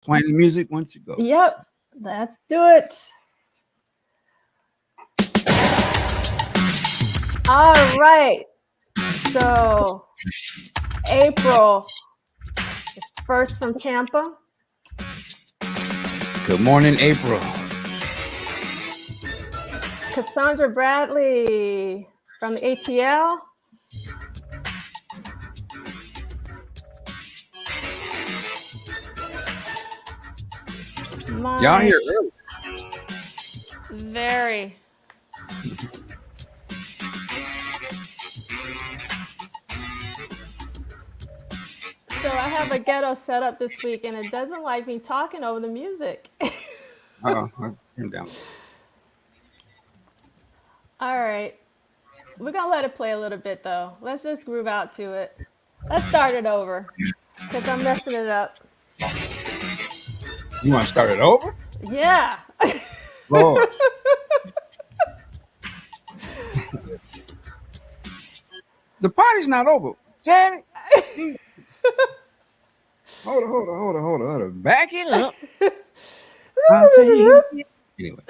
Playing the music once you go. Yep, let's do it. All right. So, April is first from Tampa. Good morning, April. Cassandra Bradley from the ATL. Y'all My here early. very. So, I have a ghetto setup this week and it doesn't like me talking over the music. Turn it down. All right. We're going to let it play a little bit though. Let's just groove out to it. Let's start it over because I'm messing it up. You want to start it over? Yeah. Lord. The party's not over. Janet. Hold on. Back it up. I'll tell you. Anyway.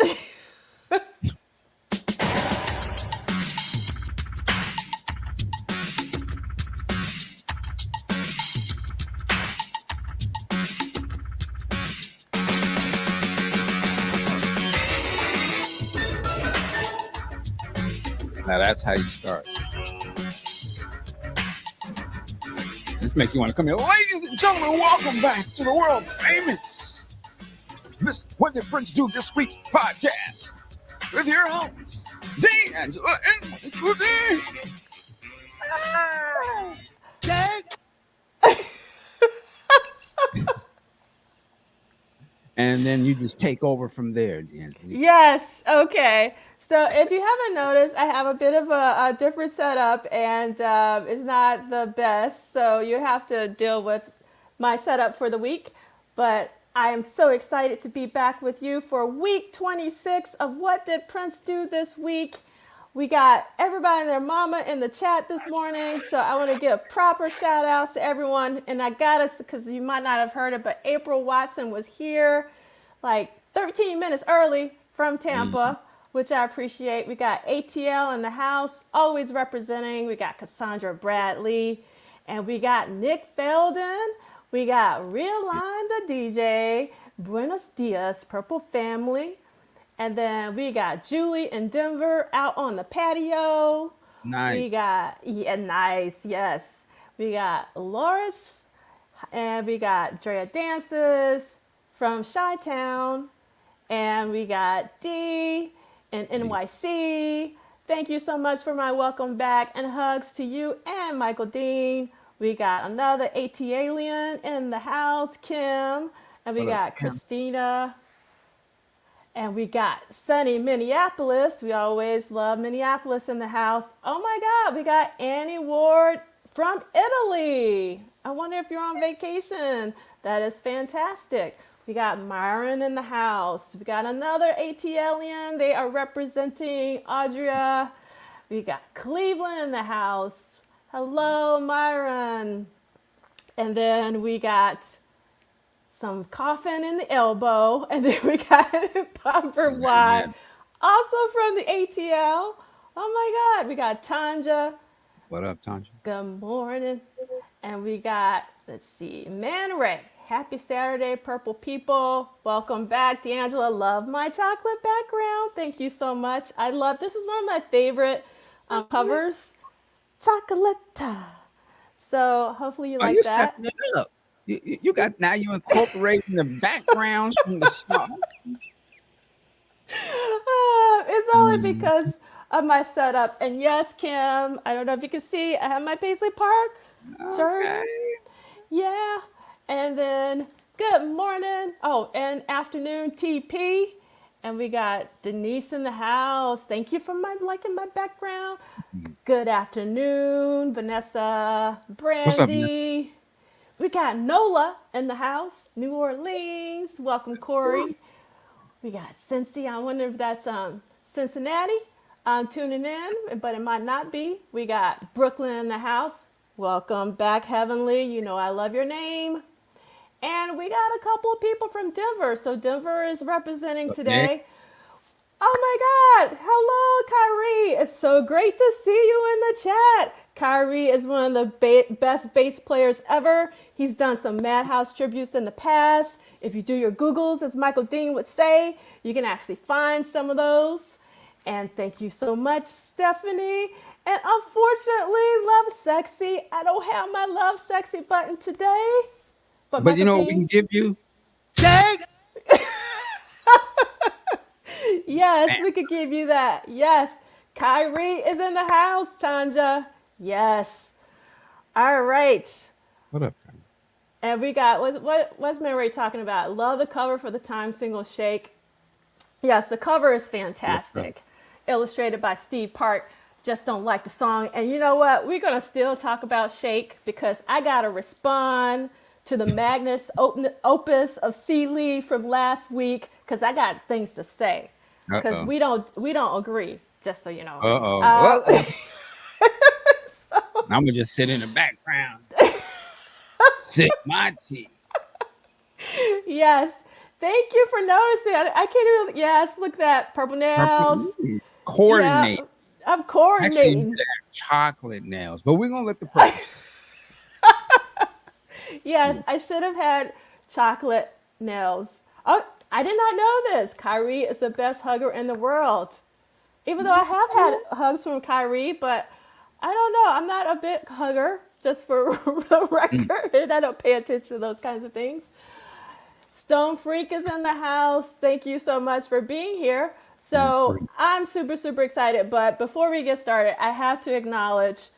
Now that's how you start. This makes you want to come here. Ladies and gentlemen, welcome back to the world famous Miss What Did Prince Do This Week podcast with your hosts, D'Angela and Michael D. And then you just take over from there, D'Angela. Yes. Okay. So if you haven't noticed, I have a bit of a different setup, and it's not the best. So you have to deal with my setup for the week. But I am so excited to be back with you for week 26 of What Did Prince Do This Week. We got everybody and their mama in the chat this morning. So I want to give proper shout outs to everyone. And I got us, because you might not have heard it, but April Watson was here like 13 minutes early from Tampa, which I appreciate. We got ATL in the house, always representing. We got Cassandra Bradley, and we got Nick Felden. We got Realign the DJ, Buenos Dias, Purple Family. And then we got Julie in Denver out on the patio. Nice. We got, yeah, nice, yes. We got Loris, and we got Drea Dances from Chi-Town, and we got D in NYC. Thank you so much for my welcome back, and hugs to you and Michael Dean. We got another AT alien in the house, Kim, and we What up, got Kim? Christina, and we got sunny Minneapolis. We always love Minneapolis in the house. Oh my God, we got Annie Ward from Italy. I wonder if you're on vacation. That is fantastic. We got Myron in the house. We got another AT alien. They are representing Audria. We got Cleveland in the house. Hello, Myron. And then we got some coughing in the elbow. And then we got Popper Y, Man, also from the ATL. Oh my God. We got Tanja. what up, Tanja? Good morning. And we got, let's see, Man Ray. Happy Saturday, Purple People. Welcome back, D'Angela. Love my chocolate background. Thank you so much. I love, this is one of my favorite covers. Chocolata. So hopefully you Oh, like you that. stepping it up. You got now you incorporating the backgrounds from the song. It's only because of my setup. And yes, Kim, I don't know if you can see, I have my Paisley Park shirt. Okay. Yeah. And then good morning. Oh, and afternoon TP. And we got Denise in the house. Thank you for my liking my background. Good afternoon, Vanessa, What's up, man? Brandy. We got Nola in the house, New Orleans. Welcome, Corey. We got Cincy. I wonder if that's Cincinnati. Tuning in, but it might not be. We got Brooklyn in the house. Welcome back, Heavenly. You know I love your name. And we got a couple of people from Denver. So Denver is representing Nick. today. Oh my God. Hello, Kyrie. It's so great to see you in the chat. Kyrie is one of the best bass players ever. He's done some Madhouse tributes in the past. If you do your Googles, as Michael Dean would say, you can actually find some of those. And thank you so much, Stephanie. And unfortunately, Love Sexy, I don't have my Love Sexy button today. But But you Michael know what we can Dean, give you? Jake! yes, we could give you that. Yes. Kyrie is in the house, Tanja. Yes. All right. What up, Kyrie? And we got, what's Mary talking about? Love the cover for the Time single Shake. Yes, the cover is fantastic. Illustrated by Steve Park. Just don't like the song. And you know what? We're going to still talk about Shake because I got to respond to the Magnus opus of C. Lee from last week because I got things to say. Because Uh-oh. we don't agree, just so you know. Uh-oh. I'm going to just sit in the background. Sip my tea. Yes. Thank you for noticing. I can't even. Yes, look at that. Purple nails. Coordinate. Yeah, I'm Actually, you coordinating. should have chocolate nails, but we're going to let the purple. Yes, I should have had chocolate nails. Oh, I did not know this. Kyrie is the best hugger in the world. Even though I have had hugs from Kyrie, but I don't know. I'm not a big hugger, just for the record. And I don't pay attention to those kinds of things. Stone Freak is in the house. Thank you so much for being here. So I'm super, super excited. But before we get started, I have to acknowledge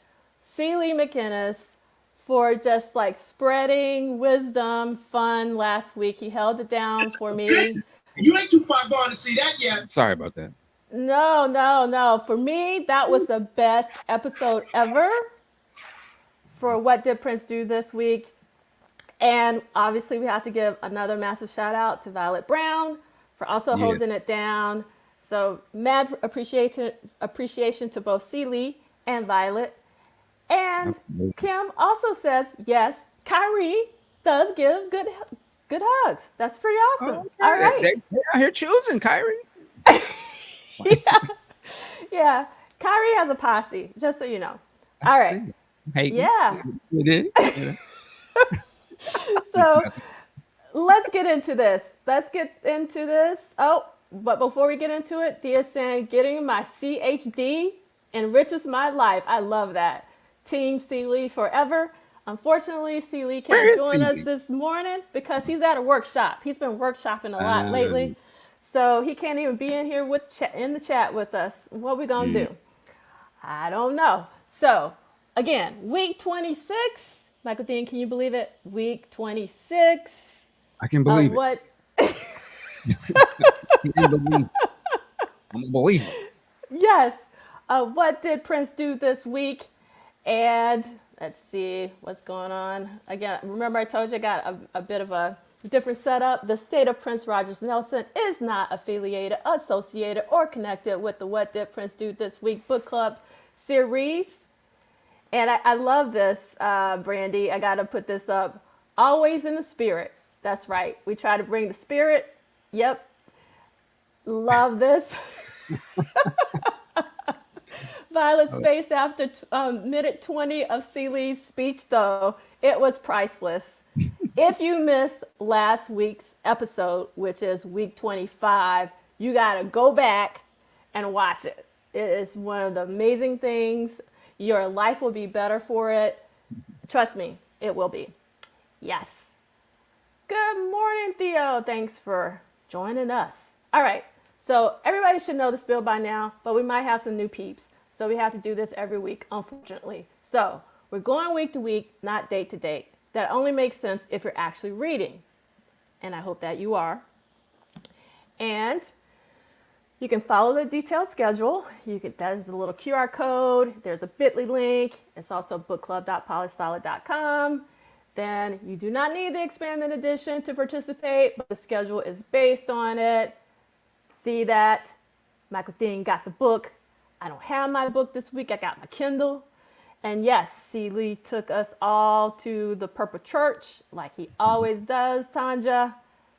C. Lee McInnes for just like spreading wisdom, fun last week. He held it down for me. You ain't too far gone to see that yet. Sorry about that. No. For me, that was the best episode ever for What Did Prince Do This Week. And obviously, we have to give another massive shout out to Violet Brown for also holding it down. So mad appreciation to both C. Lee and Violet. And Absolutely. Kim also says, yes, Kyrie does give good hugs. That's pretty awesome. Okay. All right. They're out here choosing, Kyrie. Yeah. Kyrie has a posse, just so you know. All right. Hey, Yeah. it is. So let's get into this. Oh, but before we get into it, Dia saying getting my CHD enriches my life. I love that. Team C. Lee forever. Unfortunately, C. Lee can't join us this morning because he's at a workshop. He's been workshopping a lot lately. So he can't even be in here in the chat with us. What are we going to do? I don't know. So again, week 26. Michael Dean, can you believe it? Week 26. I can believe it. What? I'm a believer. Yes. What did Prince do this week? And let's see what's going on. Again, remember I told you I got a bit of a different setup. The State of Prince Rogers Nelson is not affiliated, associated, or connected with the What Did Prince Do This Week book club series. And I love this, Brandy. I got to put this up. Always in the spirit. That's right. We try to bring the spirit. Yep. Love this. Violet's face after minute 20 of C. Lee's speech, though, it was priceless. If you missed last week's episode, which is week 25, you got to go back and watch it. It is one of the amazing things. Your life will be better for it. Trust me, it will be. Yes. Good morning, Theo. Thanks for joining us. All right. So everybody should know the spiel by now, but we might have some new peeps. So we have to do this every week, unfortunately. So we're going week to week, not date to date. That only makes sense if you're actually reading. And I hope that you are. And you can follow the detailed schedule. There's a little QR code. There's a bit.ly link. It's also bookclub.polystyled.com. Then you do not need the expanded edition to participate, but the schedule is based on it. See that? Michael Dean got the book. I don't have my book this week. I got my Kindle. And yes, C. Lee took us all to the Purple Church like he always does, Tanja.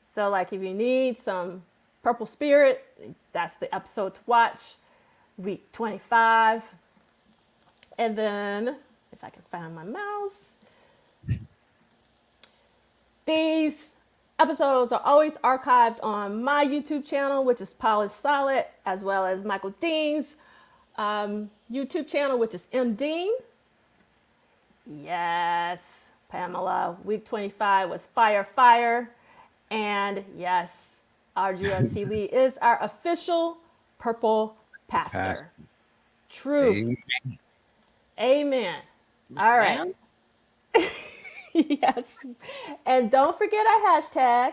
So, like, if you need some Purple Spirit, that's the episode to watch. Week 25. And then, if I can find my mouse, these episodes are always archived on my YouTube channel, which is Polished Solid, as well as Michael Dean's YouTube channel, which is M. Dean. Yes, Pamela. Week 25 was Fire, Fire. And yes, RGLC Lee is our official Purple Pastor. Truth. Amen. All right. Yes. And don't forget our hashtag.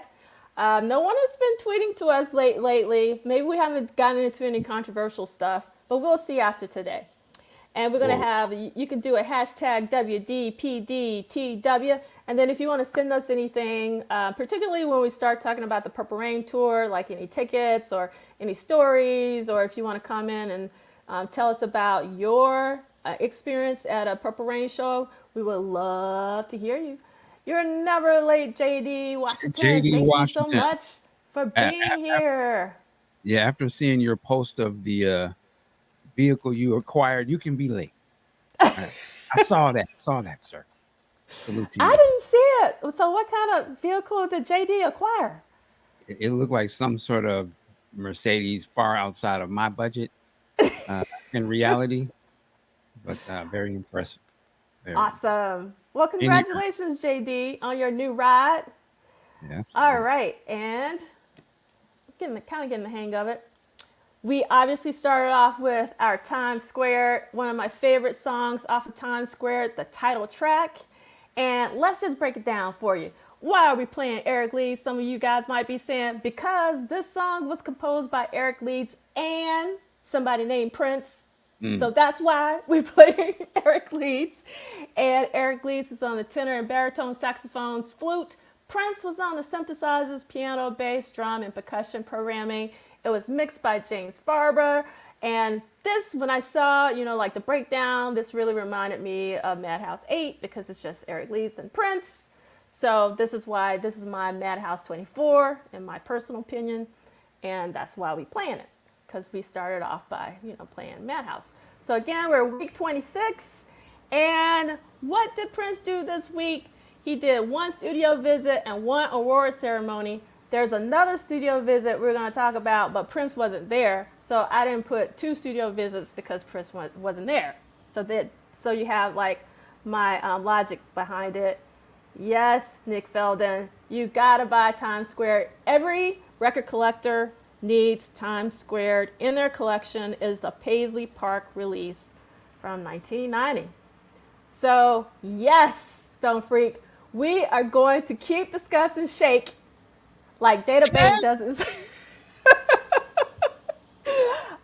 No one has been tweeting to us lately. Maybe we haven't gotten into any controversial stuff, but we'll see after today. And we're going to have, you can do a hashtag WDPDTW. And then if you want to send us anything, particularly when we start talking about the Purple Rain Tour, like any tickets or any stories, or if you want to come in and tell us about your experience at a Purple Rain show, we would love to hear you. You're never late, JD Washington. JD Thank Washington. you so much for being here. Yeah, after seeing your post of the vehicle you acquired, you can be late. I saw that, sir. Salute to you. I didn't see it. So what kind of vehicle did JD acquire? It looked like some sort of Mercedes far outside of my budget in reality, but very impressive. Very Awesome. Well, congratulations, JD, on your new ride. Yeah. All right. And kind of getting the hang of it. We obviously started off with our Times Square, one of my favorite songs off of Times Square, the title track. And let's just break it down for you. Why are we playing Eric Leeds? Some of you guys might be saying, because this song was composed by Eric Leeds and somebody named Prince. So that's why we play Eric Leeds. And Eric Leeds is on the tenor and baritone saxophones, flute. Prince was on the synthesizers, piano, bass, drum, and percussion programming. It was mixed by James Farber. And this, when I saw, like the breakdown, this really reminded me of Madhouse 8 because it's just Eric Leeds and Prince. So this is why this is my Madhouse 24, in my personal opinion. And that's why we playing it, because we started off by, playing Madhouse. So again, we're week 26. And what did Prince do this week? He did one studio visit and one award ceremony. There's another studio visit we're going to talk about, but Prince wasn't there. So I didn't put 2 studio visits because Prince wasn't there. So you have like my logic behind it. Yes, Nick Felden, you got to buy Times Square. Every record collector needs Times Squared in their collection. Is the Paisley Park release from 1990. So yes, Stone Freak, we are going to keep discussing Shake like Database doesn't.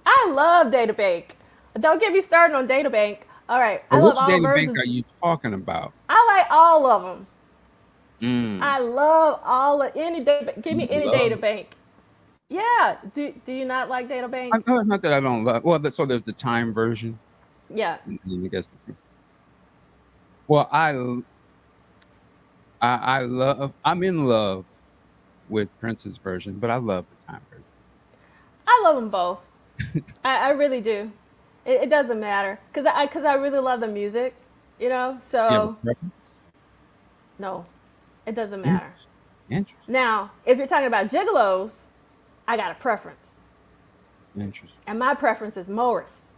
I love Databank. Don't get me started on Databank. All right, I love all Which versions. databank are you talking about? I like all of them. I love all of any data. Give me any data bank. Yeah. Do you not like data bank? No, it's not that I don't love. Well, so there's the time version. Yeah. I guess. Well, I love. I'm in love with Prince's version, but I love the time version. I love them both. I really do. It doesn't matter because I really love the music, So no, it doesn't matter. Interesting. Now, if you're talking about gigolos, I got a preference. Interesting. And my preference is Morris.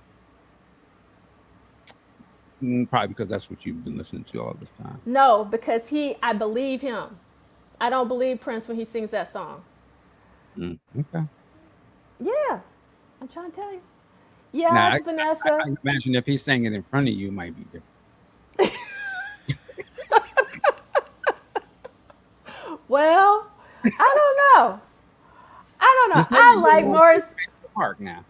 Probably because that's what you've been listening to all this time. No, because I believe him. I don't believe Prince when he sings that song. Okay. Yeah, I'm trying to tell you. Yes, Vanessa. I can imagine if he's saying it in front of you, it might be different. Well, I don't know. I like Morris. Park now.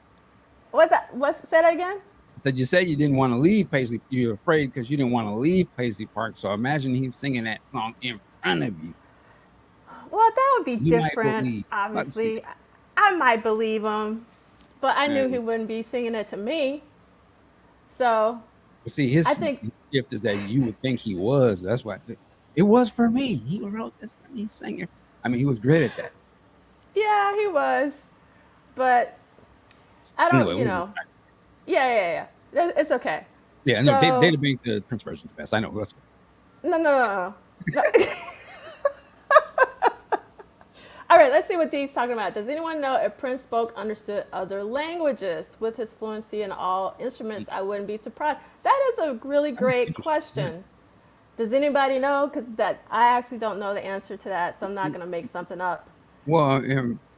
What's that? Say that again? That you said you didn't want to leave Paisley. You're afraid because you didn't want to leave Paisley Park. So imagine him singing that song in front of you. Well, that would be different. Obviously, I might believe him, but I knew he wouldn't be singing it to me. So See, I his think, gift is that you would think he was. That's why it was for me. He wrote this for me, singer. I mean, he was great at that. yeah, he was, but I don't, Anyway, what was I- yeah. It's okay. yeah, no, So, Data Bank, the Prince version is the best. I know. Let's go. no. All right, let's see what Dee's talking about. Does anyone know if Prince spoke, understood other languages? With his fluency in all instruments, I wouldn't be surprised. That is a really great question. Does anybody know? Because that I actually don't know the answer to that, so I'm not going to make something up. Well,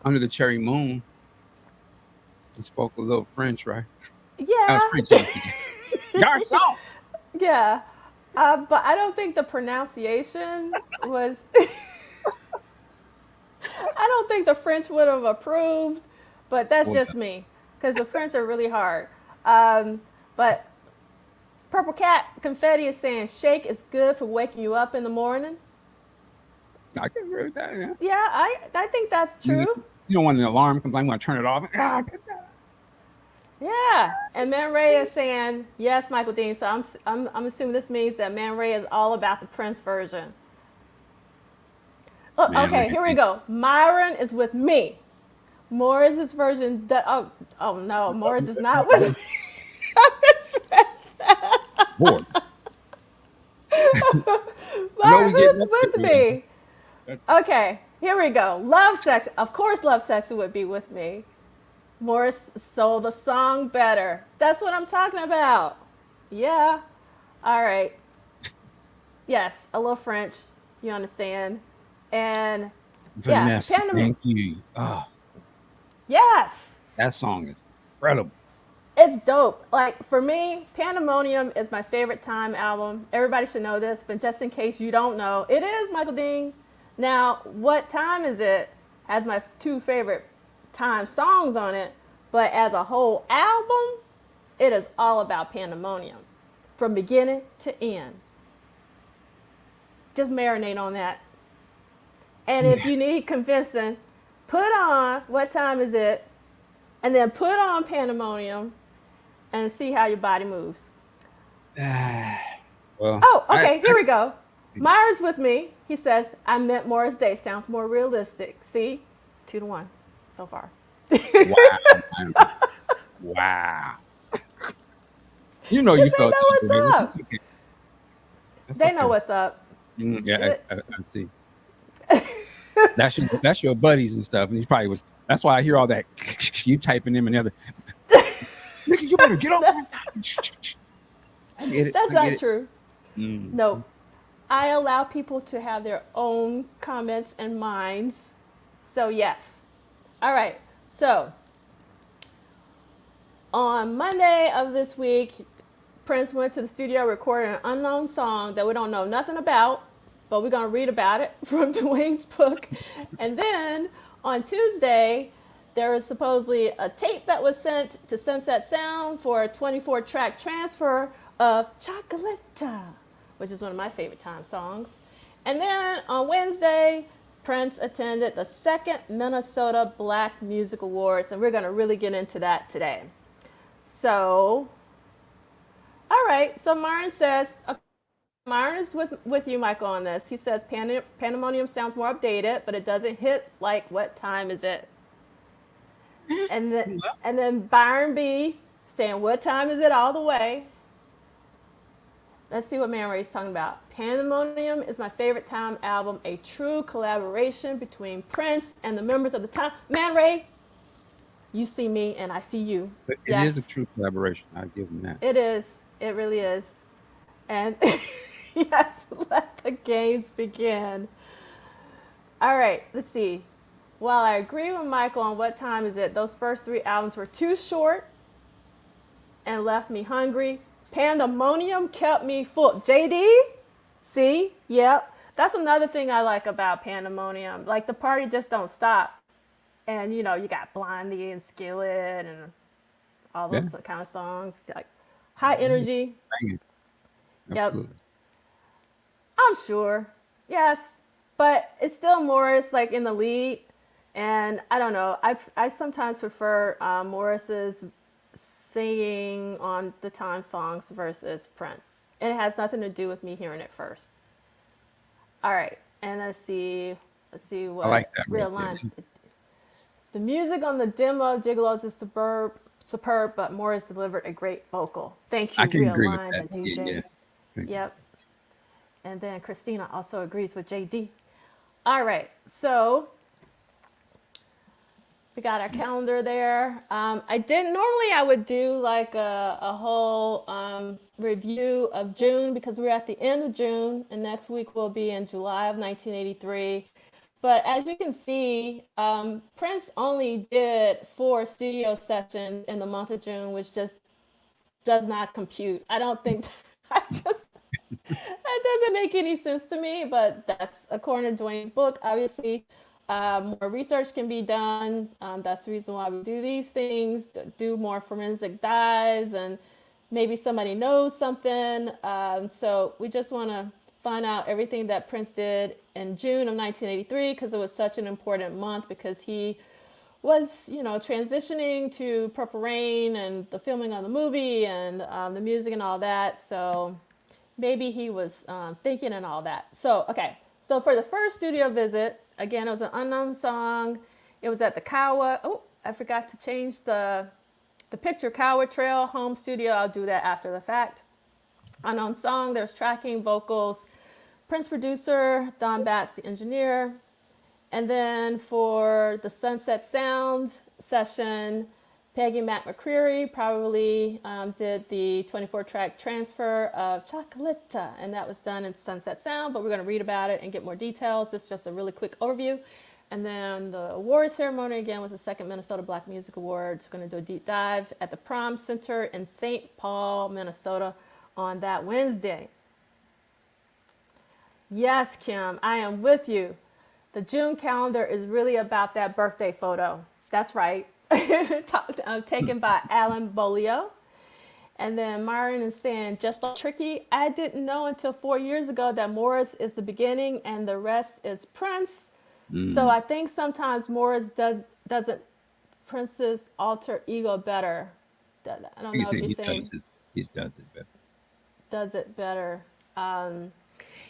Under the Cherry Moon, he spoke a little French, right? I was Yeah, French. Garcon. yeah. But I don't think the pronunciation was. I don't think the French would have approved, but that's Well, just me because the French are really hard. But Purple Cat Confetti is saying shake is good for waking you up in the morning. I can agree with that. Yeah. Yeah, I think that's You true. you don't want an alarm comes. I'm going to turn it off. Ah, good God. Yeah, and Man Ray is saying yes, Michael Dean. So I'm assuming this means that Man Ray is all about the Prince version. Oh, Man, okay, here we go. Myron is with me. Morris's version. Oh no, Morris is not with me. I misread. Bored. No, we Myron, get who's with me? Okay, here we go. Love Sex. Of course, Love Sexy would be with me. Morris sold the song better. That's what I'm talking about. Yeah. All right. Yes, a little French. You understand? And yeah, Vanessa. Panama. Thank you. Oh, Yes. that song is incredible. It's dope. Like for me, Pandemonium is my favorite Time album. Everybody should know this, but just in case you don't know, it is Michael Dean. Now, What Time Is It has my two favorite Time songs on it, but as a whole album, it is all about Pandemonium from beginning to end. Just marinate on that. And if you need convincing, put on What Time Is It, and then put on Pandemonium and see how your body moves. Well, Oh, okay, here we go. Myers with me. He says, I meant Morris Day. Sounds more realistic. See? 2-1 so far. wow. Wow. You know, you Because they thought know that, what's baby. up. That's okay. That's They okay. know what's up. Yeah, I see. That's your buddies and stuff, and he probably was. That's why I hear all that you typing them and the other. Nigga, you better get off my side. I get it. That's I not get it. true. Mm. No. I allow people to have their own comments and minds. So, yes. All right. So, on Monday of this week, Prince went to the studio, recorded an unknown song that we don't know nothing about, but we're going to read about it from Dwayne's book. And then on Tuesday, there was supposedly a tape that was sent to Sunset Sound for a 24-track transfer of Chocolata, which is one of my favorite Time songs. And then on Wednesday, Prince attended the second Minnesota Black Music Awards, and we're going to really get into that today. So, all right. So Myron says, Myron is with you, Michael, on this. He says Pandemonium sounds more updated, but it doesn't hit like What Time Is It? And then Byron B saying What Time Is It all the way. Let's see what Man Ray's talking about. Pandemonium is my favorite Time album, a true collaboration between Prince and the members of the Time. Man Ray, you see me and I see you. But it Yes. is a true collaboration. I give him that. It is. It really is. And yes, let the games begin. All right, let's see. While I agree with Michael on What Time Is It, those first three albums were too short and left me hungry. Pandemonium kept me full. JD? See? Yep. That's another thing I like about Pandemonium. Like the party just don't stop. And you know, you got Blondie and Skillet and all those kind of songs. Like high energy. Bang it. Yep. Absolutely. I'm sure. Yes. But it's still Morris like in the lead. And I don't know. I sometimes prefer Morris's singing on the time songs versus Prince. And it has nothing to do with me hearing it first. All right, and let's see I what like that right there. realign. The music on the demo of Gigolos is superb, but Morris delivered a great vocal. Thank I you, can agree with realign that. the Yeah, DJ. yeah. Yep. And then Christina also agrees with JD. All right, so we got our calendar there. I would do like a whole review of June because we're at the end of June, and next week will be in July of 1983. But as you can see, Prince only did 4 studio sessions in the month of June, which just does not compute. I don't think I just that doesn't make any sense to me, but that's according to Dwayne's book. Obviously, more research can be done. That's the reason why we do these things, do more forensic dives, and maybe somebody knows something. So we just want to find out everything that Prince did in June of 1983 because it was such an important month because he was, transitioning to Purple Rain and the filming of the movie and the music and all that. So maybe he was thinking and all that. So, okay. So for the first studio visit, again, it was an unknown song. It was at the Kiowa. Oh, I forgot to change the picture. Kiowa Trail home studio. I'll do that after the fact. Unknown song. There's tracking, vocals. Prince producer, Don Batts, the engineer. And then for the Sunset Sound session, Peggy Mac McCreary probably did the 24-track transfer of Chocolata, and that was done in Sunset Sound, but we're going to read about it and get more details. It's just a really quick overview. And then the award ceremony, again, was the second Minnesota Black Music Awards. We're going to do a deep dive at the Prom Center in St. Paul, Minnesota on that Wednesday. Yes, Kim, I am with you. The June calendar is really about that birthday photo. That's right. Taken by Alan Bolio. And then Myron is saying, just like Tricky, I didn't know until 4 years ago that Morris is the beginning and the rest is Prince. So I think sometimes Morris doesn't Prince's alter ego better. I don't know if you're saying He does it better. does it better.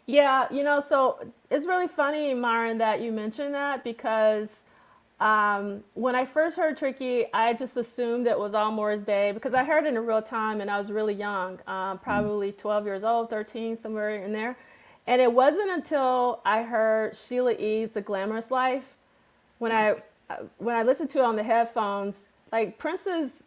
Yeah, so it's really funny, Myron, that you mentioned that because when I first heard Tricky, I just assumed it was all Morris Day because I heard it in real time and I was really young, probably 12 years old, 13, somewhere in there. And it wasn't until I heard Sheila E.'s The Glamorous Life when I listened to it on the headphones, like Prince's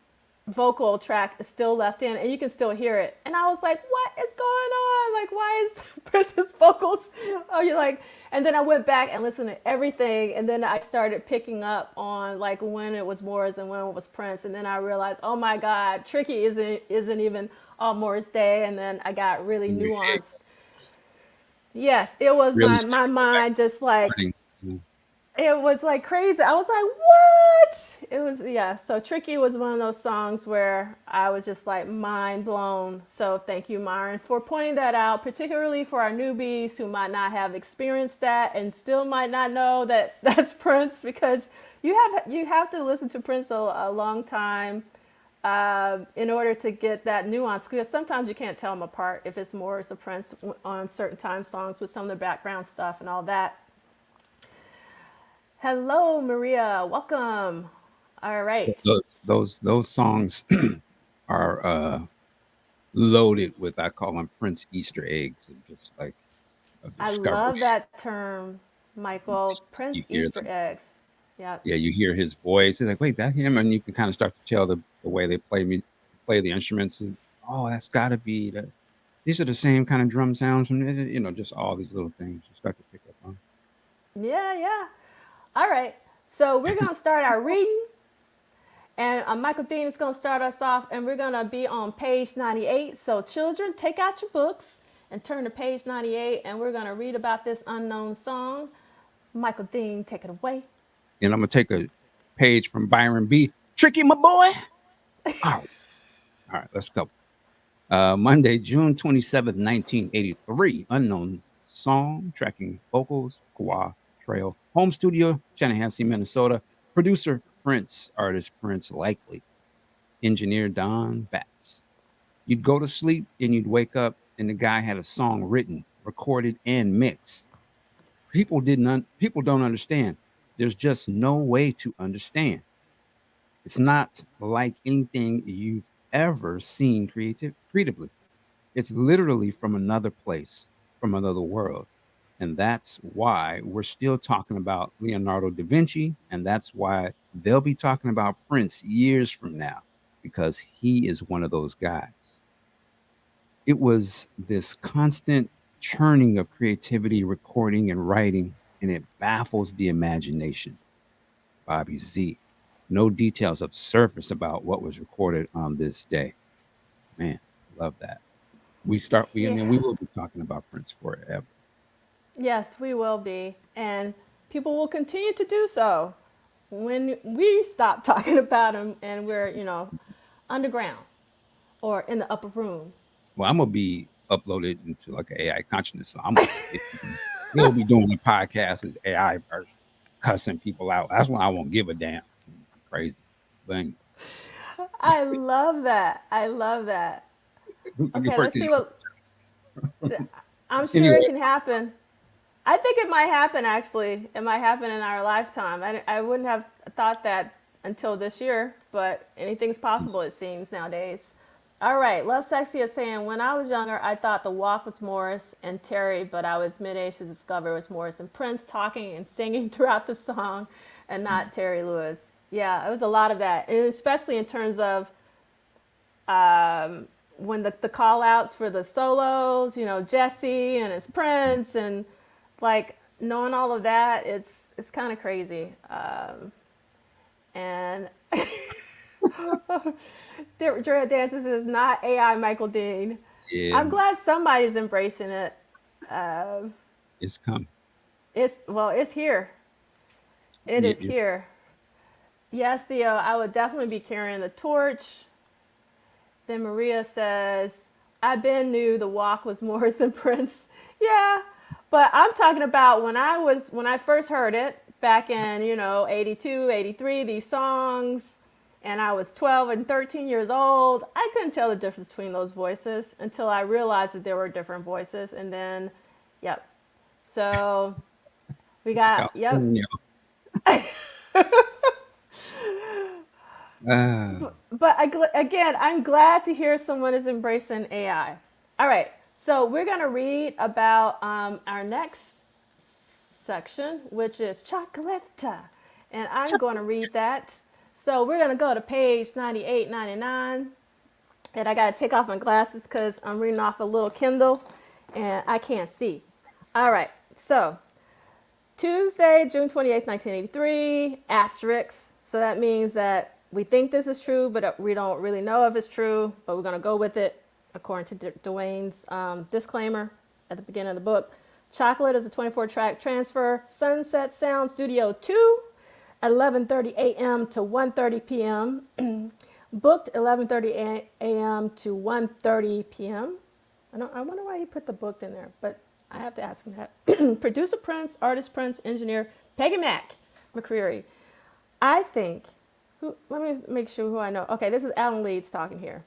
vocal track is still left in and you can still hear it. And I was like, what is going on? Like, why is Prince's vocals? Oh, you're like, and then I went back and listened to everything. And then I started picking up on like when it was Morris and when it was Prince. And then I realized, oh my God, Tricky isn't even all Morris Day. And then I got really nuanced. Yes, it was Really my mind just like, starting. it was like crazy. I was like, what? It was, yeah. So Tricky was one of those songs where I was just like mind blown. So thank you, Myron, for pointing that out, particularly for our newbies who might not have experienced that and still might not know that that's Prince because you have to listen to Prince a long time in order to get that nuance because sometimes you can't tell them apart if it's Morris or Prince on certain time songs with some of the background stuff and all that. Hello, Maria. Welcome. All right. Those songs are loaded with, I call them Prince Easter eggs, and just like a I discovery. love that term, Michael. You Prince hear Easter them. eggs. Yeah. Yeah, you hear his voice. It's like, wait, that him? And you can kind of start to tell the way they play the instruments. And, oh, that's got to be the. These are the same kind of drum sounds, and just all these little things you start to pick up on. Yeah, yeah. All right. So we're going to start our reading. And Michael Dean is going to start us off, and we're going to be on page 98. So children, take out your books and turn to page 98, and we're going to read about this unknown song. Michael Dean, take it away. And I'm going to take a page from Byron B. Tricky, my boy. All right, let's go. Monday, June 27th, 1983. Unknown song, tracking vocals, Kiowa Trail. Home studio, Chanhassen, Minnesota. Producer, Prince. Artist, Prince Likely. engineer Don Batts. You'd go to sleep and you'd wake up and the guy had a song written, recorded, and mixed. People don't understand. There's just no way to understand. It's not like anything you've ever seen creatively. It's literally from another place, from another world. And that's why we're still talking about Leonardo da Vinci. And that's why they'll be talking about Prince years from now, because he is one of those guys. It was this constant churning of creativity, recording, and writing, and it baffles the imagination. Bobby Z. No details have surfaced about what was recorded on this day. Man, love that. Yeah. And then we will be talking about Prince forever. Yes, we will be. And people will continue to do so when we stop talking about him and we're, underground or in the upper room. Well, I'm gonna be uploaded into like an AI consciousness. So we'll be doing a podcast as AI version, cussing people out. That's when I won't give a damn. Crazy. But anyway, I love that. I love that. Okay, let's see what. I'm sure it anyway, can happen. I think it might happen actually. It might happen in our lifetime. I wouldn't have thought that until this year, but anything's possible, it seems, nowadays. All right, Love Sexy is saying, when I was younger, I thought The Walk was Morris and Terry, but I was mid-age to discover it was Morris and Prince talking and singing throughout the song and not Terry Lewis. Yeah, it was a lot of that, and especially in terms of when the call outs for the solos, Jesse and his Prince, and like knowing all of that, it's kind of crazy. And Drea Dances is not AI Michael Dean. yeah, I'm glad somebody's embracing it. it's come. It's here. It Yeah, is here. Yes, Theo, I would definitely be carrying the torch. Then Maria says, I been knew The Walk was Morris and Prince. Yeah, but I'm talking about when I first heard it back in, 82, 83, these songs, and I was 12 and 13 years old. I couldn't tell the difference between those voices until I realized that there were different voices. And then, yep. So we got, yep. California. Uh, But again, I'm glad to hear someone is embracing AI. All right, so we're going to read about our next section, which is Chocolata. And I'm going to read that. So we're going to go to page 98, 99. And I got to take off my glasses because I'm reading off a little Kindle and I can't see. All right, so Tuesday, June 28th, 1983, asterisk. So that means that we think this is true, but we don't really know if it's true, but we're going to go with it according to Dwayne's disclaimer at the beginning of the book. Chocolate is a 24-track transfer. Sunset Sound Studio 2, 11:30 a.m. to 1:30 p.m. Booked 11:30 a.m. to 1:30 p.m. I wonder why he put the booked in there, but I have to ask him that. Producer Prince, artist Prince, engineer Peggy McCreary. I think, let me make sure who I know. Okay, this is Alan Leeds talking here.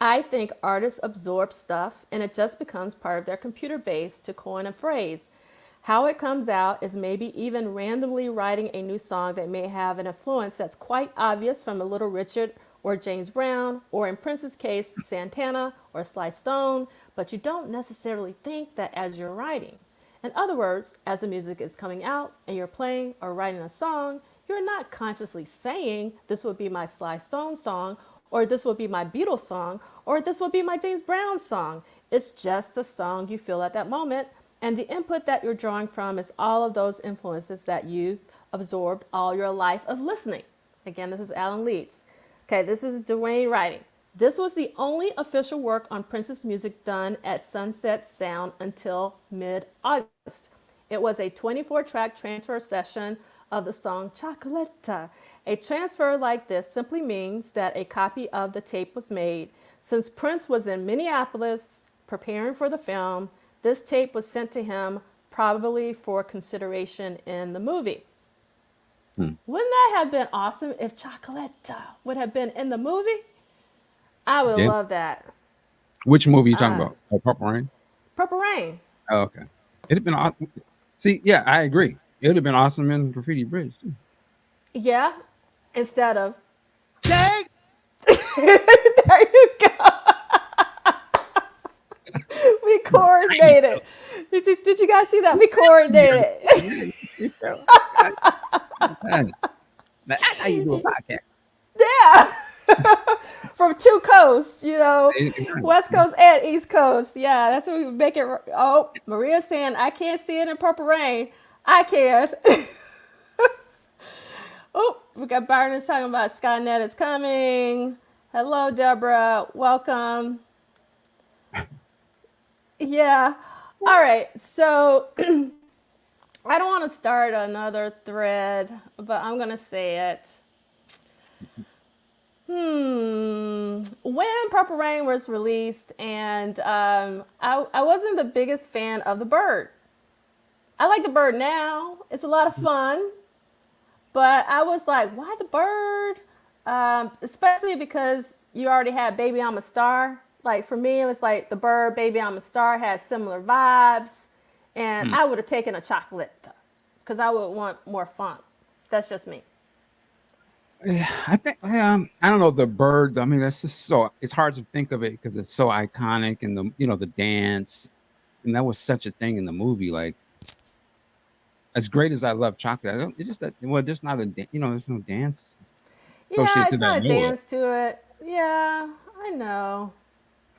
I think artists absorb stuff and it just becomes part of their computer base, to coin a phrase. How it comes out is maybe even randomly writing a new song that may have an influence that's quite obvious from a Little Richard or James Brown, or in Prince's case, Santana or Sly Stone, but you don't necessarily think that as you're writing. In other words, as the music is coming out and you're playing or writing a song, you're not consciously saying, this would be my Sly Stone song, or this would be my Beatles song, or this would be my James Brown song. It's just a song you feel at that moment, and the input that you're drawing from is all of those influences that you absorbed all your life of listening. Again, this is Alan Leeds. Okay, this is Dwayne writing. This was the only official work on Prince's music done at Sunset Sound until mid-August. It was a 24-track transfer session of the song Chocolata. A transfer like this simply means that a copy of the tape was made. Since Prince was in Minneapolis preparing for the film, this tape was sent to him probably for consideration in the movie. Wouldn't that have been awesome if Chocoletta would have been in the movie? I would Yeah. love that. Which movie you talking about? Oh, Purple Rain. Purple Rain. Oh, okay. It'd have been awesome. See, yeah, I agree. It would have been awesome in Graffiti Bridge too. Yeah, instead of. Jake. There you go. We coordinated. Did you guys see that? We coordinated. That's how you do a podcast. Yeah. From two coasts, West Coast and East Coast. Yeah, that's what we make it. Oh, Maria's saying, I can't see it in Purple Rain. I can. Oh, we got Byron is talking about Skynet is coming. Hello, Deborah. Welcome. Yeah. All right. So I don't want to start another thread, but I'm going to say it. When Purple Rain was released, and I wasn't the biggest fan of the bird. I like the bird now. It's a lot of fun. But I was like, why the bird? Especially because you already had Baby I'm a Star. Like for me, it was like the bird, Baby I'm a Star had similar vibes. And I would have taken a chocolate because I would want more fun. That's just me. Yeah, I think I don't know the bird. I mean, that's just so it's hard to think of it because it's so iconic and the dance, and that was such a thing in the movie. Like as great as I love chocolate, I don't. It's just that there's not there's no dance. Yeah, it's not a dance to it. Yeah, I know.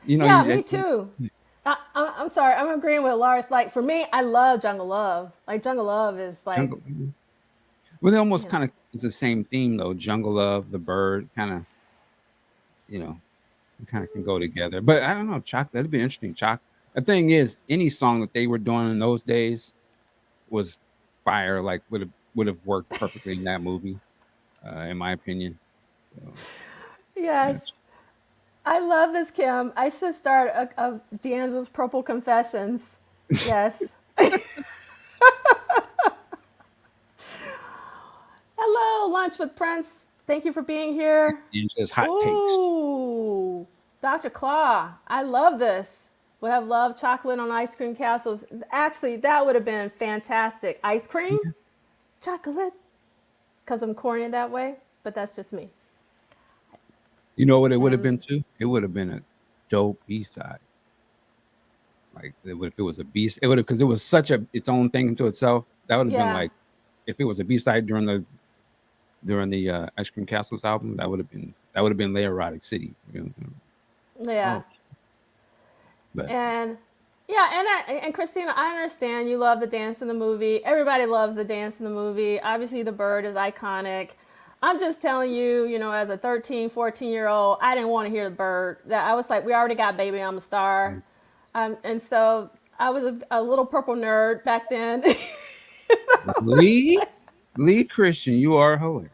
Me too. I'm sorry. I'm agreeing with Lars. Like for me, I love Jungle Love. Like Jungle Love is like. Well, they almost kind of it's the same theme though. Jungle Love, the bird, kind of, can go together. But I don't know, chocolate. It'd be interesting. Chocolate. The thing is, any song that they were doing in those days was fire. Like would have worked perfectly in that movie, in my opinion. So, yes, yeah. I love this, Kim. I should start a D'Angelo's Purple Confessions. Yes. Hello, Lunch with Prince. Thank you for being here. Just hot takes. Dr. Claw. I love this. We'll have love chocolate on ice cream castles. Actually, that would have been fantastic. Ice cream? Yeah. Chocolate. Because I'm corny that way, but that's just me. You know what it would have been too? It would have been a dope B-side. Like if it was a B, it would have because it was such its own thing into itself. That would have been like if it was a B-side during the Ice Cream Castles album, that would have been Lay Erotic City. Yeah. But. And Christina, I understand you love the dance in the movie. Everybody loves the dance in the movie. Obviously, the bird is iconic. I'm just telling you, as a 13, 14-year-old, I didn't want to hear the bird. I was like, we already got Baby I'm a Star. And so I was a little purple nerd back then. Lee Christian, you are hilarious.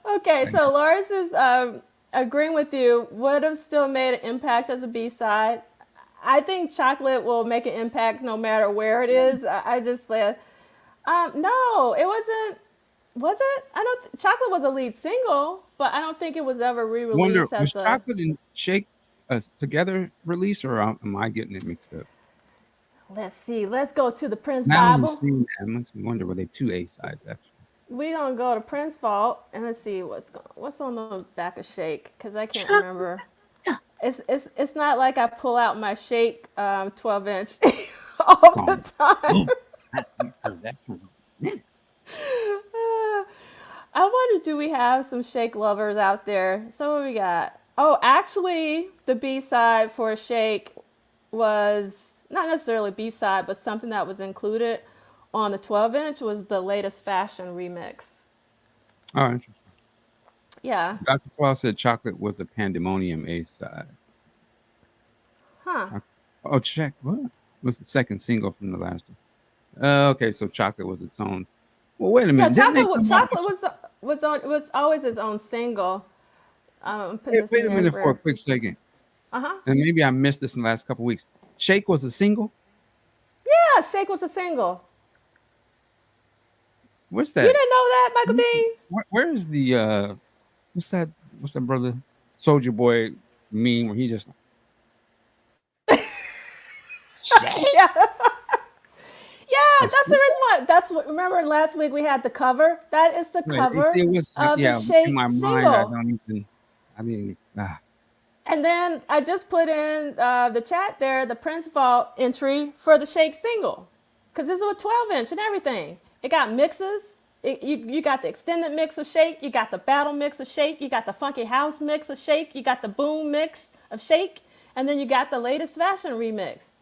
Okay, so Lars is agreeing with you. Would have still made an impact as a B-side. I think chocolate will make an impact no matter where it is. I just no, it wasn't. Was it? Chocolate was a lead single, but I don't think it was ever re-released. Was Chocolate and Shake together release, or am I getting it mixed up? Let's see. Let's go to the Prince Bible. I wonder were they two A-sides actually? We're gonna go to Prince Vault and let's see what's on the back of Shake because I can't remember. It's not like I pull out my Shake 12-inch all the time. I wonder, do we have some Shake lovers out there? So what we got? Oh, actually, the B-side for Shake was not necessarily B-side, but something that was included on the 12-inch was the Latest Fashion remix. Oh, interesting. Yeah. Dr. Claw said Chocolate was a Pandemonium A-side. Huh. Oh, check. What? Was the second single from the last one. Okay, so Chocolate was its own. Well, wait a minute. Yeah, Chocolate was always its own single. I'm putting Wait, this wait in a there minute for a for. quick second, Uh-huh. and maybe I missed this in the last couple weeks. Shake was a single. Yeah, Shake was a single. What's You that? didn't know that, Michael Dean? Where is the what's that? What's that brother Soldier Boy meme where he just Shake? Yeah. Yeah, A that's the reason single? why. That's what. Remember last week we had the cover. That is the Wait, you see, cover it was of the yeah in Shake my mind. single. I didn't. And then I just put in the chat there the Prince Vault entry for the Shake single, because this is a 12-inch and everything. It got mixes. You got the extended mix of Shake. You got the battle mix of Shake. You got the funky house mix of Shake. You got the boom mix of Shake, and then you got the latest fashion remix.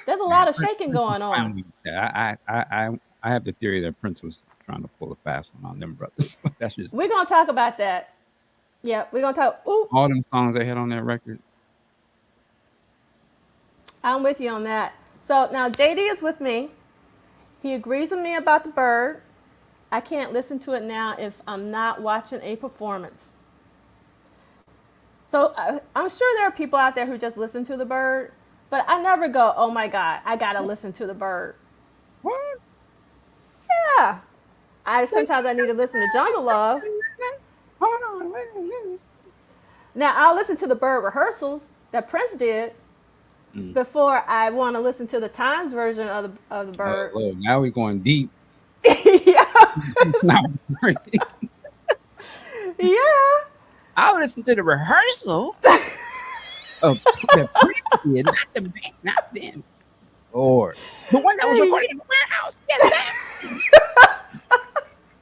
There's a lot of shaking Prince was going on. trying I have the theory that Prince was trying to pull a fast one on them brothers. That's just We're gonna talk about that. Yeah, we're gonna talk. Ooh, all them songs they had on that record. I'm with you on that. So now JD is with me. He agrees with me about the bird. I can't listen to it now if I'm not watching a performance. So I'm sure there are people out there who just listen to the bird, but I never go, oh my God, I gotta listen to the bird. What? Yeah. Sometimes I need to listen to Jungle Love. Hold on, wait a minute. Now I'll listen to the bird rehearsals that Prince did before I want to listen to the Times version of the bird. Oh, now we're going deep. Yeah. It's not working. Yeah. I'll listen to the rehearsal of the Prince did, not them. Or the one that was recorded in the warehouse. Yes, that.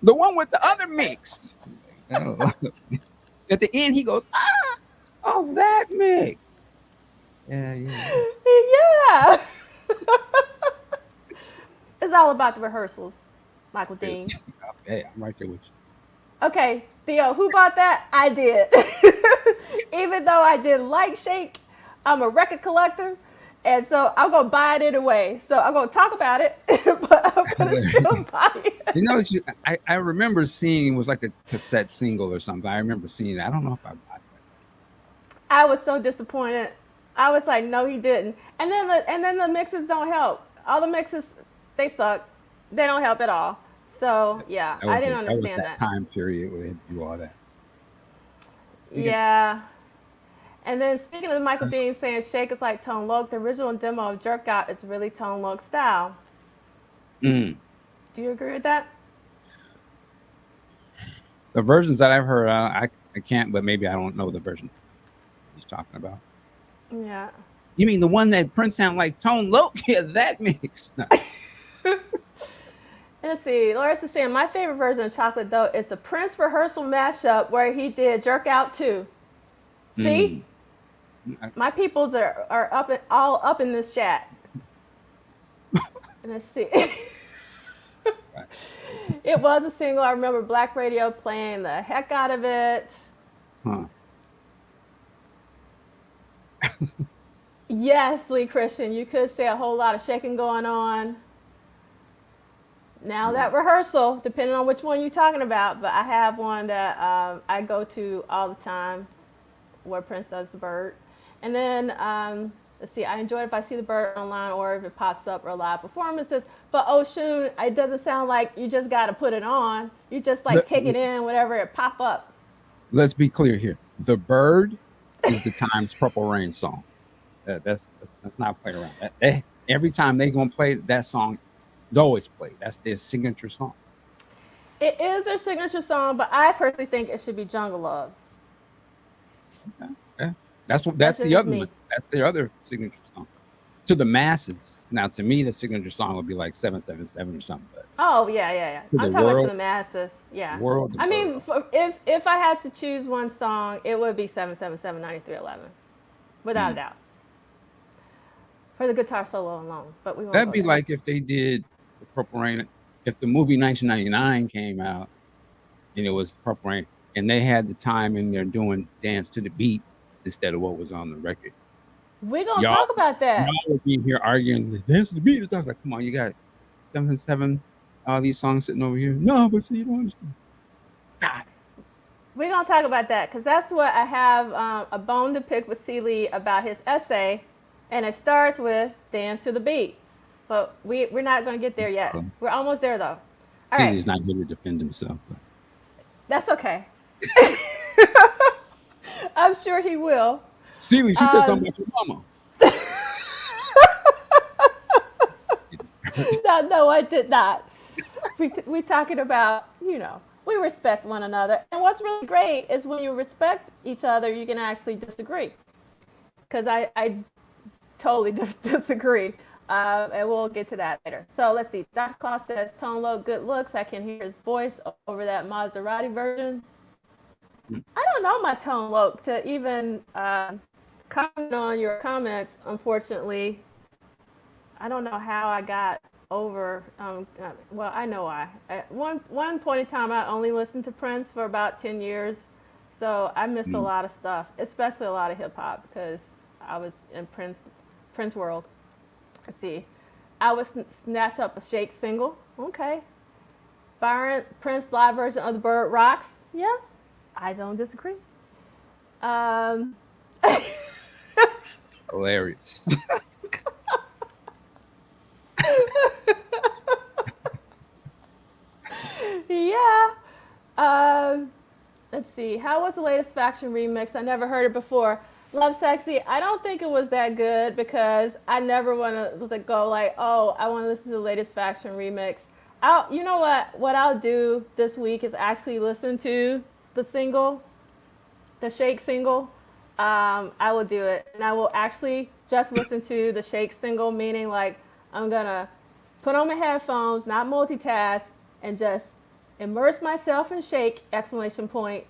The one with the other mix. Oh. At the end, he goes, oh, that mix. Yeah. Yeah. It's all about the rehearsals, Michael Dean. Hey, I'm right there with you. Okay, Theo, who bought that? I did. Even though I didn't like Shake, I'm a record collector. And so I'm going to buy it anyway. So I'm going to talk about it, but I'm going to still buy it. You know, I remember seeing it was like a cassette single or something. I remember seeing it. I don't know if I bought it. I was so disappointed. I was like, no, he didn't. And then the mixes don't help. All the mixes, they suck. They don't help at all. So yeah, I didn't understand that time period where they do all that. Yeah. And then speaking of Michael Dean saying Shake is like Tone Loc, the original demo of Jerk Out is really Tone Loc style. Do you agree with that? The versions that I've heard, I can't, but maybe I don't know the version he's talking about. Yeah. You mean the one that Prince sound like Tone Loc? Yeah, that mix. No. Let's see. Loris is saying my favorite version of Chocolate though is the Prince rehearsal mashup where he did Jerk Out too. See? My peoples are all up in this chat. Let's see. It was a single. I remember Black Radio playing the heck out of it. Huh. Yes, Lee Christian, you could say a whole lot of shaking going on. Now that rehearsal, depending on which one you're talking about, but I have one that I go to all the time where Prince does the bird. And then, let's see, I enjoy it if I see the bird online or if it pops up or live performances. But Oshun, it doesn't sound like you just got to put it on. You just like take it in whenever it pop up. Let's be clear here. The Bird is the Times Purple Rain song. That's not play around. Every time they gonna play that song, they always play. That's their signature song. It is their signature song, but I personally think it should be Jungle Love. Okay. That's the just other me. one. That's their other signature song. To the masses. Now, to me, the signature song would be like 777 or something. But Oh yeah. To I'm the talking about to world- the masses. Yeah. world, I mean, if I had to choose one song, it would be 777 9311, without a doubt. For the guitar solo alone, but we won't. that'd go be there. like if they did the Purple Rain. If the movie 1999 came out and it was Purple Rain, and they had the time in there doing Dance to the Beat instead of what was on the record. We're gonna Y'all- talk about that. Y'all would be here arguing, Dance to the Beat. It's like, come on, you got 777, all these songs sitting over here. No, but see, you don't understand. we're gonna talk about that because that's what I have a bone to pick with Celie about his essay, and it starts with "Dance to the Beat," but we're not gonna get there yet. Well, We're almost there though. All right, Celia not here to defend himself. But that's okay. I'm sure he will. Celia, she said something about your mama. No, no, I did not. We talking about, we respect one another, and what's really great is when you respect each other, you can actually disagree. Because I totally disagree. And we'll get to that later. So let's see. Dr. Claus says, Tone Loc, good looks. I can hear his voice over that Maserati version. I don't know my Tone Loc to even comment on your comments, unfortunately. I don't know how I got over. Well, I know why. At one point in time, I only listened to Prince for about 10 years. So I missed a lot of stuff, especially a lot of hip hop because I was in Prince world. Let's see. I would snatch up a Shake single. Okay. Byron Prince live version of The Bird Rocks. Yeah, I don't disagree. Hilarious. Yeah. Let's see. How was the latest Faction remix? I never heard it before. Love Sexy. I don't think it was that good because I never want to go like, oh, I want to listen to the latest Faction remix. You know what? What I'll do this week is actually listen to the single, the Shake single. I will do it, and I will actually just listen to the Shake single, meaning like I'm gonna put on my headphones, not multitask, and just immerse myself in Shake, exclamation point,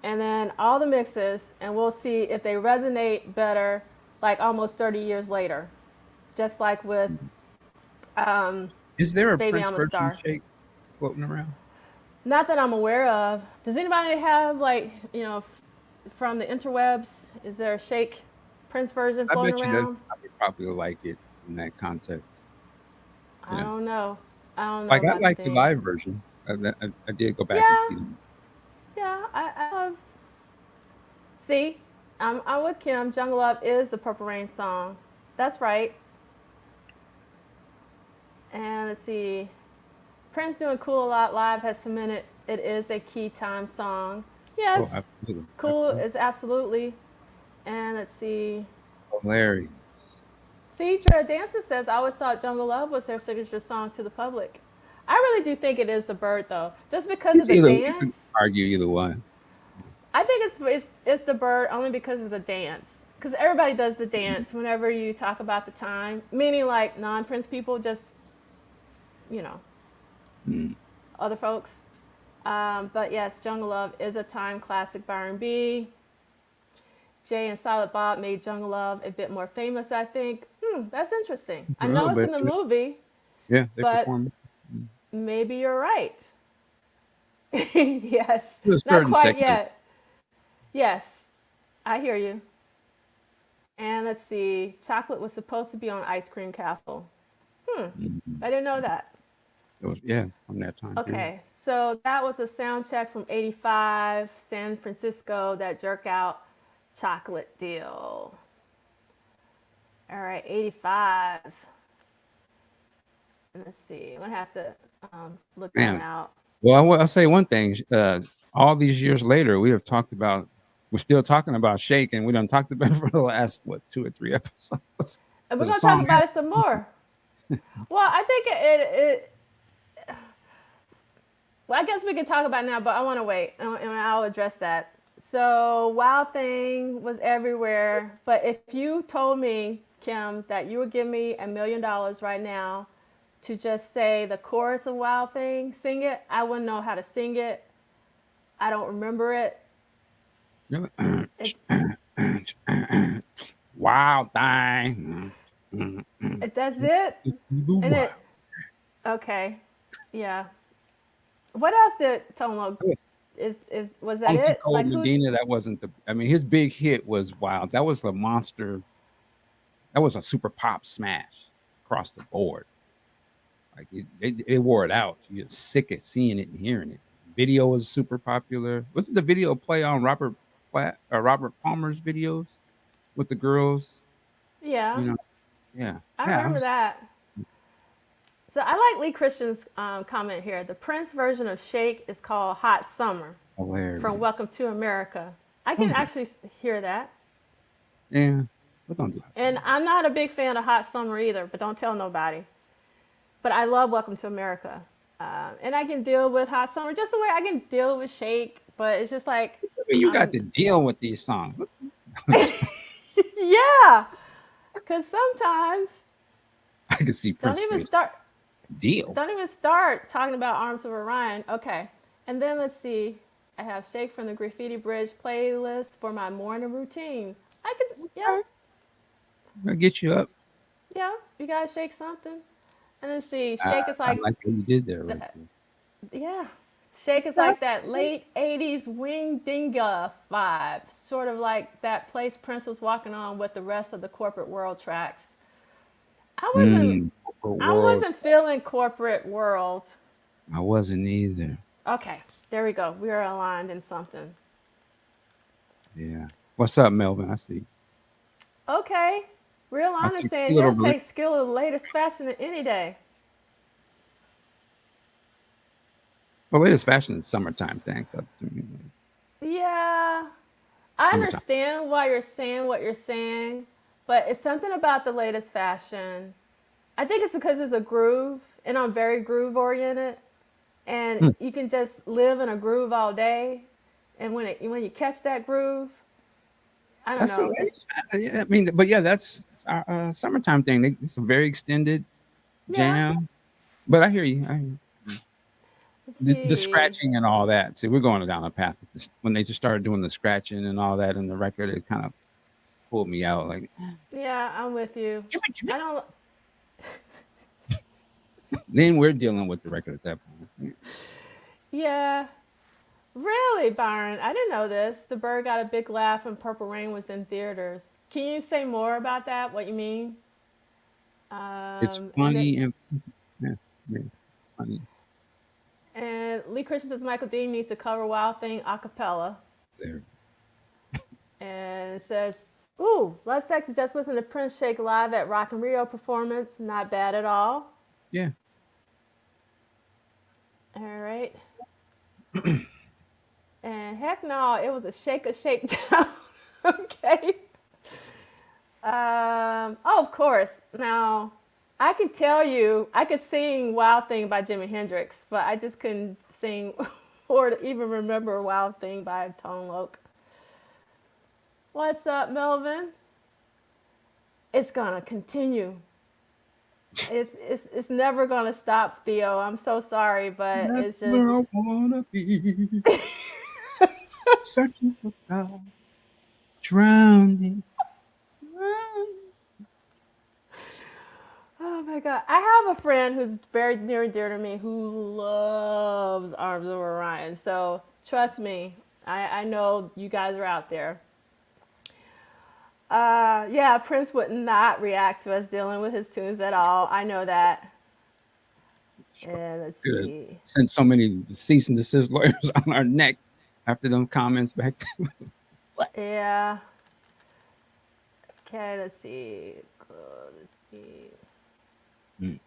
and then all the mixes, and we'll see if they resonate better like almost 30 years later. Just like with Is there a Baby Prince I'm a version Star. of Shake floating around? Not that I'm aware of. Does anybody have like, from the interwebs, is there a Shake Prince version I floating bet you that around? I would probably like it in that context. You I know, don't know. I don't know like I about like the anything. live version. I did go back and Yeah, see them. yeah. I love. See, I'm with Kim. Jungle Love is the Purple Rain song. That's right. And let's see. Prince doing Cool a Lot live has cemented it is a key time song. Oh, Yes, absolutely, Cool absolutely. is absolutely. And let's see. Hilarious. See, Dre Dancer says, I always thought Jungle Love was their signature song to the public. I really do think it is the Bird, though. Just because of It's the either you can dance. argue either one. I think it's the Bird only because of the dance. Because everybody does the dance whenever you talk about the time. Meaning, like, non-Prince people, just, you know, Mm. other folks. But yes, Jungle Love is a time classic by R&B. Jay and Silent Bob made Jungle Love a bit more famous, I think. That's interesting. A I know little it's in bit. the movie, Yeah, they but perform maybe you're right. Yes, to a not certain quite segment. yet. Yes, I hear you. And let's see, chocolate was supposed to be on Ice Cream Castle. Mhm. I didn't know that. It was, yeah, from that time period. Okay, so that was a sound check from 85, San Francisco, that jerk out chocolate deal. All right, 85. Let's see, I'm gonna have to look that Man, out. well, I'll say one thing. All these years later, we're still talking about Shake, and we done talked about it for the last, what, 2 or 3 episodes. And we're The gonna talk song about it some more. Well, I think well, I guess we can talk about it now, but I want to wait, and I'll address that. So, Wild Thing was everywhere, but if you told me, Kim, that you would give me $1 million right now to just say the chorus of Wild Thing, sing it, I wouldn't know how to sing it. I don't remember it. It's Wild thing. that's it, The and wild. it. Okay, yeah. What else did Tomo? Is was that Funky it? Cold Like who's? Medina, that wasn't the. I mean, his big hit was Wild. That was the monster. That was a super pop smash across the board. Like it wore it out. You're sick of seeing it and hearing it. video was super popular. Wasn't the video play on Robert Platt or Robert Palmer's videos with the girls? Yeah, You know, yeah, I yeah, remember that. So I like Lee Christian's comment here. The Prince version of Shake is called Hot Summer from hilarious. Welcome to America. I Oh can my, actually hear that. yeah, but don't do that. And I'm not a big fan of Hot Summer either, but don't tell nobody. But I love Welcome to America. And I can deal with Hot Summer just the way I can deal with Shake, but it's just like, I mean, you got I'm, to deal with these songs. yeah, because sometimes I can see don't Prince even saying, start, deal. don't even start talking about Arms of Orion. Okay, and then let's see. I have Shake from the Graffiti Bridge playlist for my morning routine. I could, yeah, Okay, I'll get you up. yeah, you gotta shake something. And then see, I, Shake is I like like what you did there, right that. there. Yeah. Shake is like that late 80s Wing Dinga vibe, sort of like that place Prince was walking on with the rest of the corporate world tracks. I wasn't Corporate I world. wasn't feeling corporate world. I wasn't either. Okay, there we go. We are aligned in something. Yeah. What's up, Melvin? I see. Okay. Real I'll honest take saying, skill yeah, over. take skill of the latest fashion any day. Well, latest fashion is summertime thing. So Yeah. I summertime. understand why you're saying what you're saying, but it's something about the latest fashion. I think it's because it's a groove, and I'm very groove oriented, and Hmm. you can just live in a groove all day. And when you catch that groove, I don't That's the know. It's latest. Yeah, I mean, but yeah, that's our summertime thing. It's a very extended yeah. jam. But I hear you. I hear you. Let's The see. scratching and all that. See, we're going down a path with this. When they just started doing the scratching and all that in the record, it kind of pulled me out. Like, Yeah, I'm with you. I don't. then we're dealing with the record at that point. Yeah, really, Byron. I didn't know this. The Bird got a big laugh and Purple Rain was in theaters. Can you say more about that? What you mean? It's And that funny and yeah, yeah, it's funny and Lee Christian says Michael Dean needs to cover Wild Thing a cappella. there. And it says, ooh, Love Sex just listened to Prince Shake live at Rock and Rio performance. Not bad at all. Yeah. All right. And heck no, it was a shakedown. Okay. Oh, of course. Now, I could tell you, I could sing Wild Thing by Jimi Hendrix, but I just couldn't sing or even remember Wild Thing by Tone Loc. What's up, Melvin? It's gonna continue. It's never gonna stop, Theo. I'm so sorry, but That's it's just where I wanna be. Searching for God, drowning. oh my god. I have a friend who's very near and dear to me who loves Arms of Orion. So trust me, I know you guys are out there. Yeah, Prince would not react to us dealing with his tunes at all. I know that. And let's Good. see. Sent so many cease and desist lawyers on our neck after them comments back to what? Yeah. Okay, let's see. Let's see. Mm.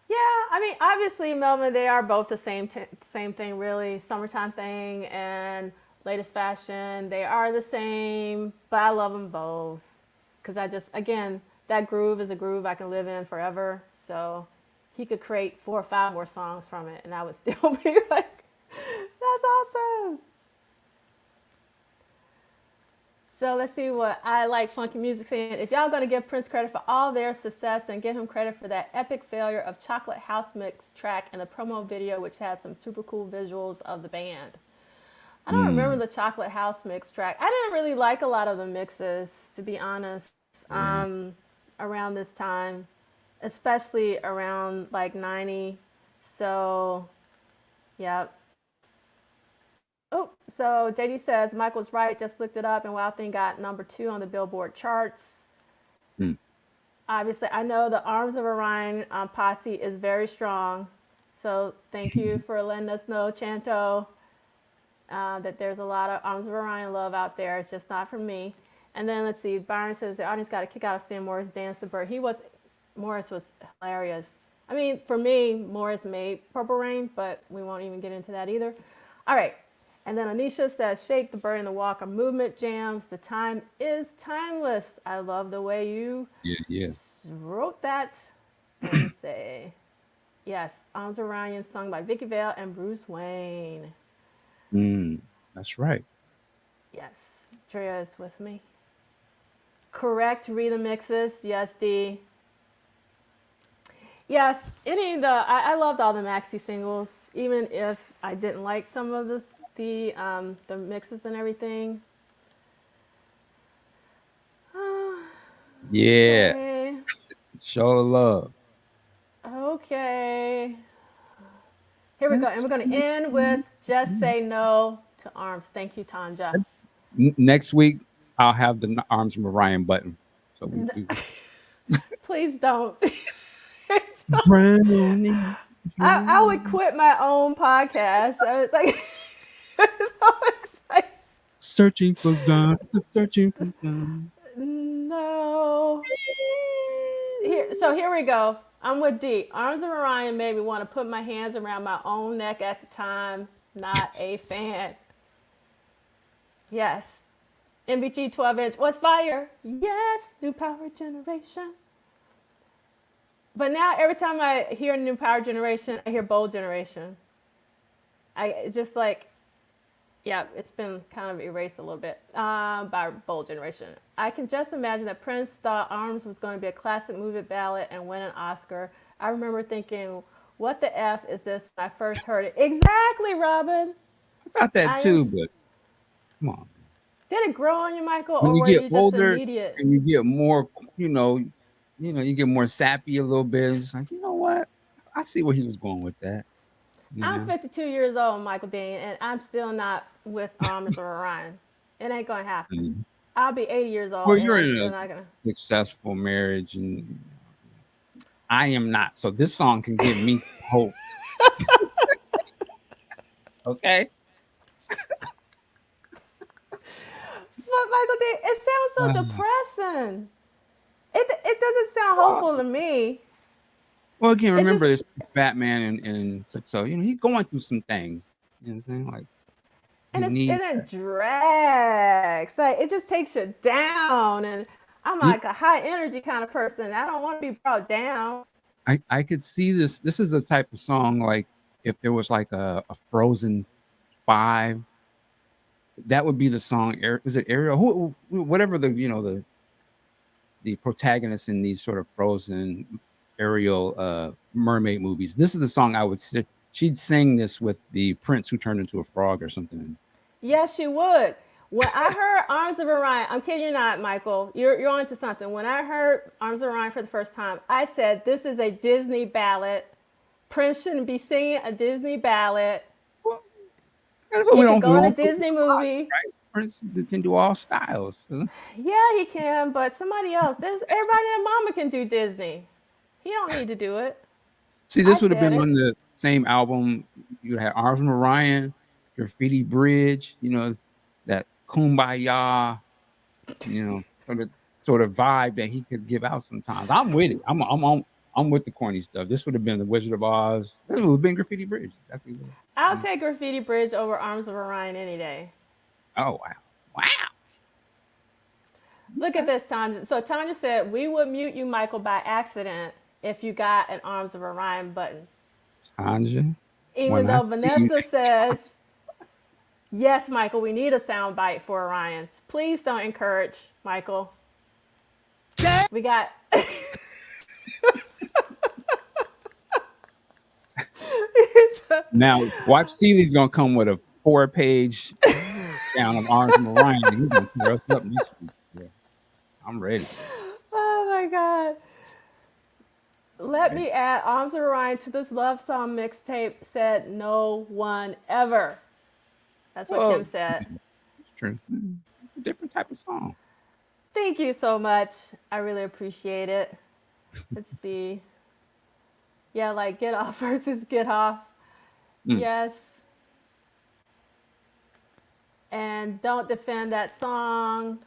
Yeah, I mean, obviously, Melvin, they are both the same thing, really. Summertime thing and latest fashion, they are the same, but I love them both because again, that groove is a groove I can live in forever. So he could create 4 or 5 more songs from it, and I would still be like, that's awesome. So let's see what I like funky music saying. If y'all gonna give Prince credit for all their success and give him credit for that epic failure of Chocolate House Mix track and the promo video, which has some super cool visuals of the band. I don't remember Mm. the Chocolate House Mix track. I didn't really like a lot of the mixes, to be honest, Yeah. around this time, especially around like 90. So, yeah. Oh, so JD says Michael's right. Just looked it up, and Wild Thing got #2 on the Billboard charts. Mm. Obviously, I know the Arms of Orion posse is very strong. So thank you for letting us know, Chanto. that there's a lot of Arms of Orion love out there. It's just not for me. And then let's see, Byron says the audience got a kick out of seeing Morris dance the bird. Morris was hilarious. I mean, for me, Morris made Purple Rain, but we won't even get into that either. All right. And then Anisha says, Shake the Bird and the Walk are movement jams. The time is timeless. I love the way you wrote that and say, yes, Arms of Orion sung by Vicki Vale and Bruce Wayne. That's right. Yes, Drea is with me. Correct remixes. Yes, D. Yes, I loved all the maxi singles, even if I didn't like some of the mixes and everything. Yeah. Okay. Show love. Okay. Here we go. And we're going to end with Just Say No to Arms. Thank you, Tanja. Next week, I'll have the Arms of Orion button. So Please don't. Drowning. I would quit my own podcast. I was like, it's like, Searching for God. Searching for God. no. Here we go. I'm with D. Arms of Orion made me want to put my hands around my own neck at the time. Not a fan. Yes. MBG 12-inch was fire. Yes. New Power Generation. But now every time I hear New Power Generation, I hear Bold Generation. It's been kind of erased a little bit by Bold Generation. I can just imagine that Prince thought Arms was going to be a classic movie ballad and win an Oscar. I remember thinking, what the F is this when I first heard it? Exactly, Robin. I thought that too, but come on. Did it grow on you, Michael, When or you were get you older just immediate? and you get more, you get more sappy a little bit. It's like, you know what? I see where he was going with that. I'm 52 years old, Michael Dean, and I'm still not with Arms of Orion. It ain't going to happen. I'll be 80 years old. Well, and you're I'm in still a not gonna... successful marriage, and I am not. So this song can give me hope. Okay? But Michael Dean, it sounds so depressing. It doesn't sound hopeful to me. Well, again, remember this Batman, and so he's going through some things. You know what I'm saying? Like, and it drags. Like, it just takes you down. And I'm like a high energy kind of person. I don't want to be brought down. I could see this. This is the type of song, like if there was like a Frozen 5, that would be the song. Is it Ariel? Whatever the protagonist in these sort of Frozen, Ariel mermaid movies. This is the song I would say. She'd sing this with the prince who turned into a frog or something. Yes, she would. When I heard Arms of Orion, I'm kidding you not, Michael. You're onto something. When I heard Arms of Orion for the first time, I said, this is a Disney ballad. Prince shouldn't be singing a Disney ballad. He can go in a Disney movie. Right? Prince can do all styles. Yeah, he can, but somebody else. Everybody and mama can do Disney. He don't need to do it. See, this would have been on the same album. You had Arms of Orion, Graffiti Bridge, that Kumbaya, sort of vibe that he could give out sometimes. I'm with it. I'm with the corny stuff. This would have been the Wizard of Oz. This would have been Graffiti Bridge. Exactly. I'll take Graffiti Bridge over Arms of Orion any day. Oh, wow. Look at this, Tanja. So Tanja said, we would mute you, Michael, by accident if you got an Arms of Orion button. Tanja? Even though Vanessa says, yes, Michael, we need a sound bite for Orions. Please don't encourage, Michael. We got... Now, watch Seeley's going to come with a 4-page down of Arms of Orion. He's going to tear us up next week. Yeah. I'm ready. Oh, my God. Let me add Arms of Orion to this love song mixtape, said no one ever. That's what Kim said. It's true. It's a different type of song. Thank you so much. I really appreciate it. Let's see. Yeah, like Get Off versus Get Off. Yes. And don't defend that song.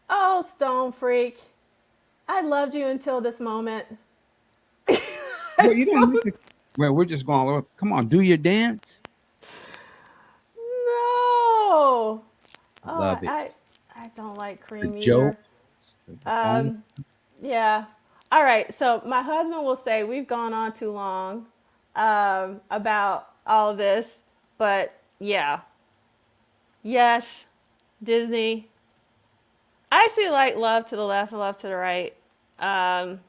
Oh, Stone Freak. I loved you until this moment. Well, I you didn't have don't to. Well, we're just going. Come on, do your dance. know. Oh, Love it. I don't like The Cream either. jokes, the phone. Um, yeah. All right. So my husband will say we've gone on too long about all of this, but yeah, yes, Disney. I actually like Love to the Left and Love to the Right. Um,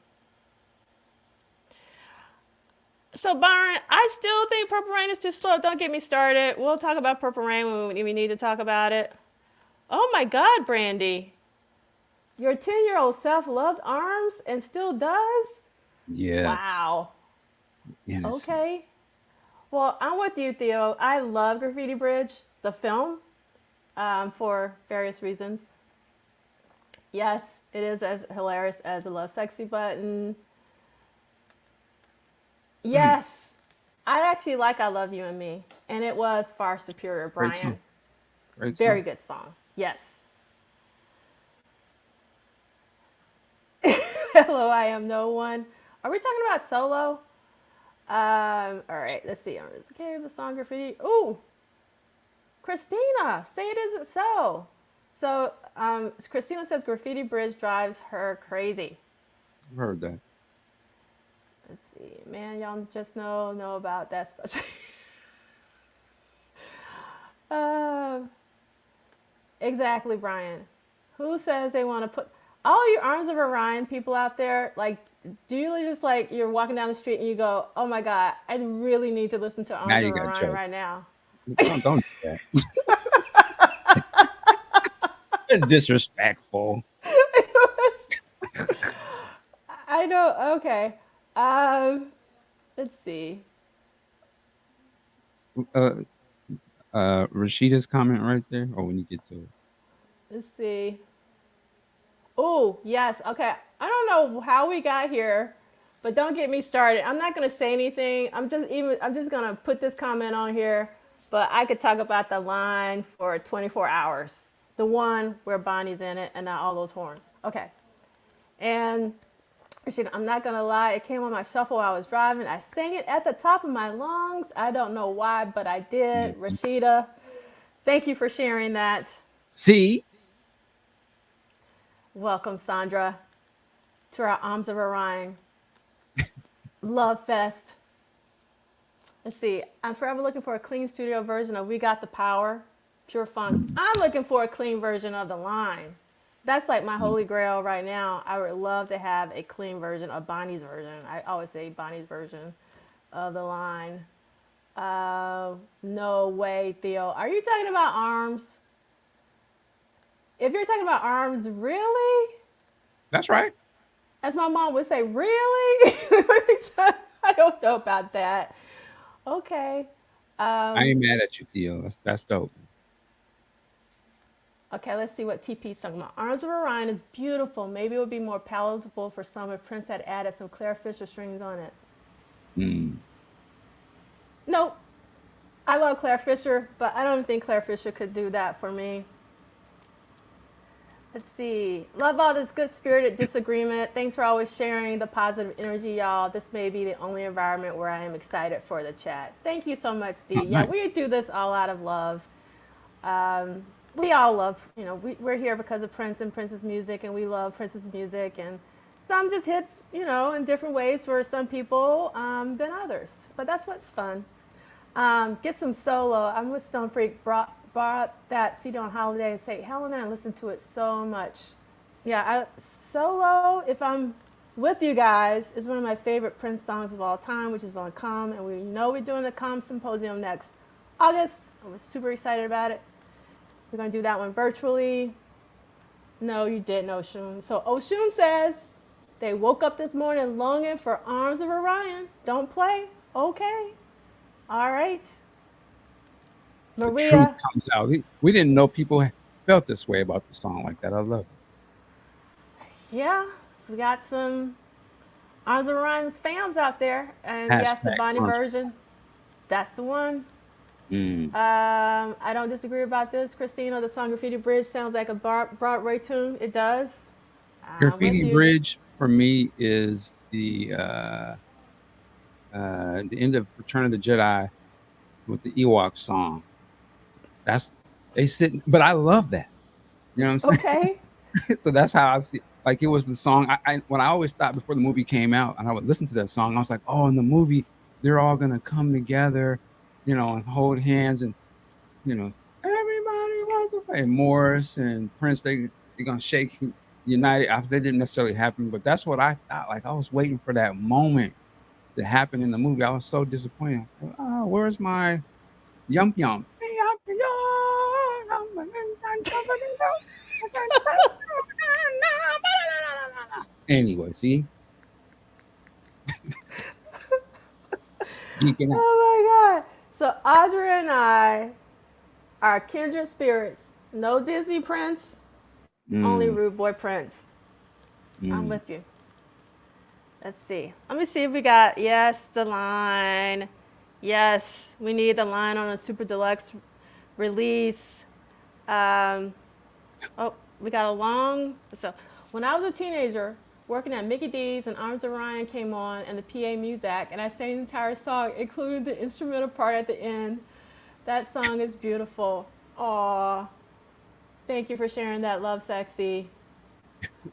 so Byron, I still think Purple Rain is too slow. Don't get me started. We'll talk about Purple Rain when we need to talk about it. Oh my God, Brandy, your 10-year-old self loved Arms and still does. Yes, Wow. innocent. Okay. Well, I'm with you, Theo. I love Graffiti Bridge, the film, for various reasons. Yes, it is as hilarious as a Love Sexy Button. Yes, I actually like I Love You and Me, and it was far superior, Great song. Brian. Great Very song. good song. Yes. Hello, I Am No One. Are we talking about Solo? All right, let's see. Okay, the song Graffiti. Ooh, Christina, say it isn't so. So, Christina says Graffiti Bridge drives her crazy. I've heard that. Let's see. Man, y'all just know about that special. uh, exactly, Brian. Who says they want to put all your Arms of Orion people out there? Like, do you just like you're walking down the street and you go, "Oh my God, I really need to listen to Now Arms of you got Orion jokes. right now." Don't do that. It's disrespectful. I know. Okay. Um, let's see. Uh, Rashida's comment right there. Oh, when you get to it. Let's see. Oh, yes. Okay. I don't know how we got here, but don't get me started. I'm not going to say anything. I'm just going to put this comment on here, but I could talk about the line for 24 hours. The one where Bonnie's in it and not all those horns. Okay. And I'm not going to lie, it came on my shuffle while I was driving. I sang it at the top of my lungs. I don't know why, but I did. Mhm. Rashida, thank you for sharing that. See, Welcome, Sandra, to our Arms of Orion Love Fest. Let's see. I'm forever looking for a clean studio version of We Got the Power, Pure Funk. I'm looking for a clean version of The Line. That's like my holy grail right now. I would love to have a clean version of Bonnie's version. I always say Bonnie's version of The Line. No way, Theo. Are you talking about Arms? If you're talking about Arms, really? that's right. As my mom would say, really? I don't know about that. Okay. I Um, ain't mad at you, Theo. That's dope. okay, let's see what TP's talking about. Arms of Orion is beautiful. Maybe it would be more palatable for some if Prince had added some Claire Fisher strings on it. Mm. Nope. I love Claire Fisher, but I don't think Claire Fisher could do that for me. Let's see. Love all this good spirited disagreement. Thanks for always sharing the positive energy, y'all. This may be the only environment where I am excited for the chat. Thank you so much, Oh, Dee. Yeah, nice. we do this all out of love. We all love, we're here because of Prince and Prince's music, and we love Prince's music. And some just hits, in different ways for some people than others. But that's what's fun. Get some solo. I'm with Stone Freak. Brought that CD on holiday and say, Helen and I listened to it so much. Yeah, solo, if I'm with you guys, is one of my favorite Prince songs of all time, which is on Come. And we know we're doing the Come Symposium next August. I was super excited about it. We're going to do that one virtually. No, you didn't, Oshun. So Oshun says they woke up this morning longing for Arms of Orion. Don't play? Okay. All right. The truth Maria, comes out. We didn't know people felt this way about the song like that. I love it. yeah, we got some Arms of Orion's fans out there. And yes, the Hashtag Bonnie Arms. version, that's the one. Mm. I don't disagree about this, Christina. The song Graffiti Bridge sounds like a Broadway tune. It does. I'm with Graffiti you. Bridge for me is the end of Return of the Jedi with the Ewok song. That's they sit, but I love that. You know what I'm saying? Okay. So that's how I see. Like it was the song. I when I always thought before the movie came out, and I would listen to that song. I was like, oh, in the movie, they're all gonna come together, and hold hands, and everybody wants to play. Morris and Prince, they're gonna shake united. They didn't necessarily happen, but that's what I thought. Like I was waiting for that moment to happen in the movie. I was so disappointed. I was like, oh, where's my yum yum? Anyway, see, geeking out. Oh my God. So Audra and I are kindred spirits. No Disney Prince, only Mm, Rude Boy Prince. I'm mm. with you. Let's see. Let me see if we got, yes, the line. Yes, we need the line on a super deluxe release. Um, oh, we got a long. So, when I was a teenager, working at Mickey D's and Arms of Ryan came on and the PA Music, and I sang the entire song, including the instrumental part at the end. That song is beautiful. Aw, thank you for sharing that, Love Sexy.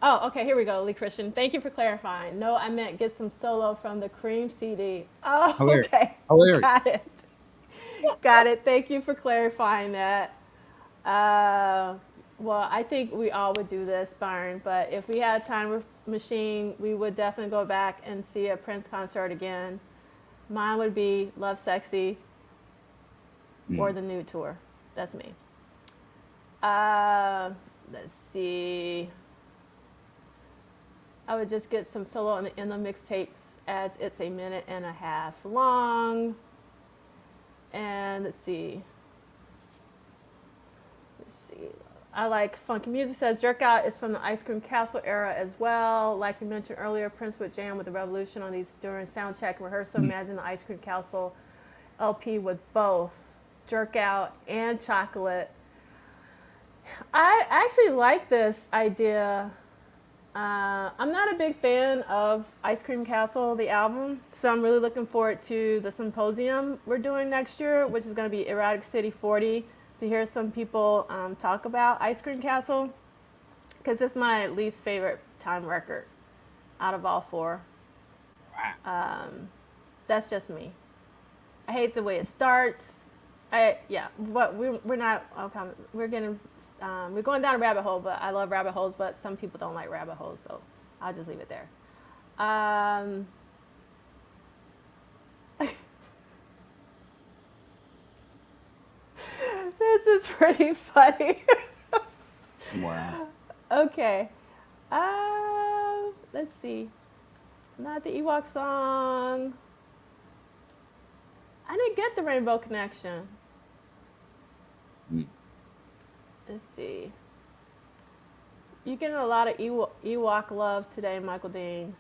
Oh, okay, here we go, Lee Christian. Thank you for clarifying. No, I meant get some solo from the Cream CD. Oh, Hilarious, okay. hilarious. Got it. Got it. Thank you for clarifying that. Uh, well, I think we all would do this, Byron, but if we had a time machine, we would definitely go back and see a Prince concert again. Mine would be Love Sexy or Mm. the Nude Tour. That's me. Let's see. I would just get some solo in the mixtapes as it's a minute and a half long. And let's see. I like funky music. Says Jerk Out is from the Ice Cream Castle era as well. Like you mentioned earlier, Prince would jam with the Revolution on these during sound check rehearsal. Imagine the Ice Cream Castle LP with both Jerk Out and Chocolate. I actually like this idea. I'm not a big fan of Ice Cream Castle, the album, so I'm really looking forward to the symposium we're doing next year, which is going to be Erotic City 40, to hear some people talk about Ice Cream Castle, because it's my least favorite time record out of all four. Wow. That's just me. I hate the way it starts. But we're not okay. We're going down a rabbit hole, but I love rabbit holes. But some people don't like rabbit holes, so I'll just leave it there. This is pretty funny. Wow. Okay, let's see. Not the Ewok song. I didn't get the Rainbow Connection. Mm. Let's see. You're getting a lot of Ewok love today, Michael Dean.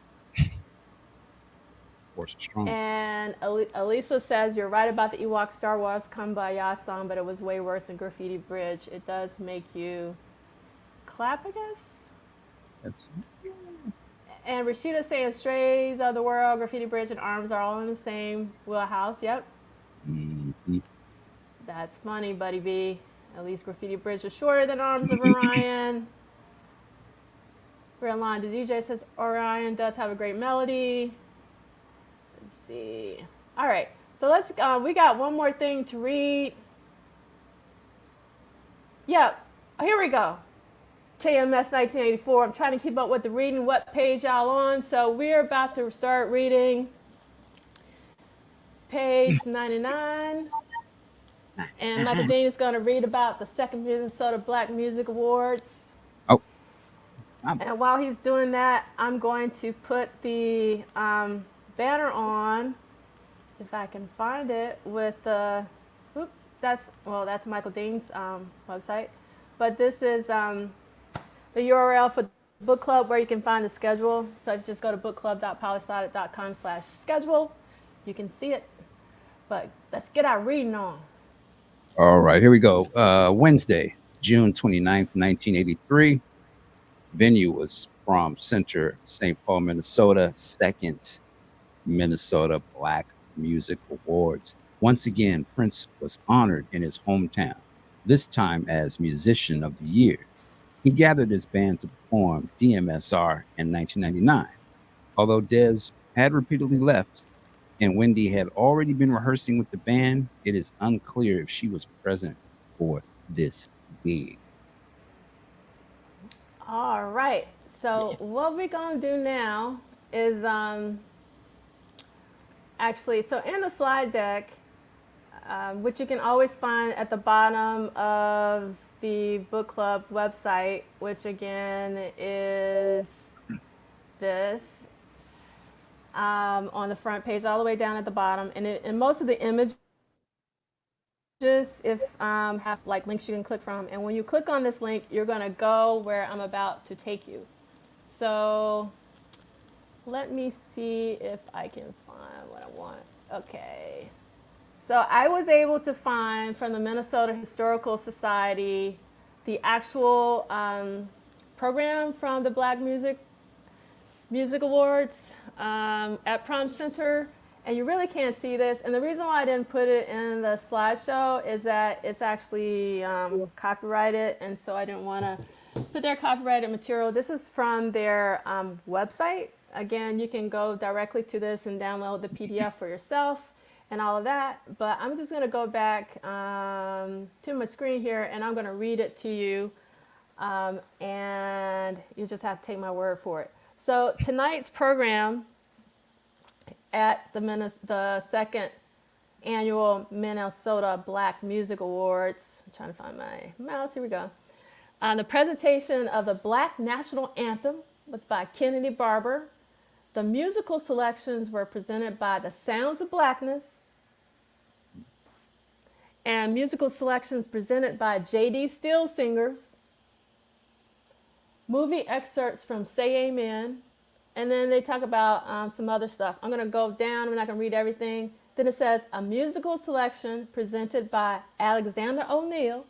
Force is strong. And Elisa says, you're right about the Ewok Star Wars Kumbaya song, but it was way worse than Graffiti Bridge. It does make you clap, I guess. That's And Rashida saying, Strays of the World, Graffiti Bridge, and Arms are all in the same wheelhouse. Yep. mm-hmm. That's funny, Buddy B. At least Graffiti Bridge was shorter than Arms of Orion. Real line. The DJ says Orion does have a great melody. Let's see. All right. So let's. We got one more thing to read. Yep. Here we go. KMS 1984. I'm trying to keep up with the reading. What page y'all on? So we're about to start reading page 99. And Michael Dean is going to read about the second Minnesota Black Music Awards. Oh. And while he's doing that, I'm going to put the banner on, if I can find it, with the, that's Michael Dean's website. But this is the URL for the book club where you can find the schedule. So just go to bookclub.polysonic.com/schedule. You can see it. But let's get our reading on. All right, here we go. Wednesday, June 29th, 1983. Venue was Prom Center, St. Paul, Minnesota, second Minnesota Black Music Awards. Once again, Prince was honored in his hometown, this time as Musician of the Year. He gathered his band to perform DMSR in 1999. Although Dez had repeatedly left and Wendy had already been rehearsing with the band, it is unclear if she was present for this gig. All right. So what we're gonna do now is actually, so in the slide deck, which you can always find at the bottom of the book club website, which again is this, on the front page, all the way down at the bottom, and most of the images, if have like links you can click from, and when you click on this link, you're gonna go where I'm about to take you. So let me see if I can find what I want. Okay. So I was able to find from the Minnesota Historical Society the actual program from the Black Music Awards at Prom Center, and you really can't see this. And the reason why I didn't put it in the slideshow is that it's actually copyrighted, and so I didn't want to put their copyrighted material. This is from their website. Again, you can go directly to this and download the PDF for yourself and all of that. But I'm just going to go back to my screen here, and I'm going to read it to you, and you just have to take my word for it. So tonight's program at the second annual Minnesota Black Music Awards. I'm trying to find my mouse. Here we go. The presentation of the Black National Anthem was by Kennedy Barber. The musical selections were presented by the Sounds of Blackness, and musical selections presented by J.D. Steele Singers. Movie excerpts from Say Amen. And then they talk about some other stuff. I'm going to go down. I'm not going to read everything. Then it says a musical selection presented by Alexander O'Neal.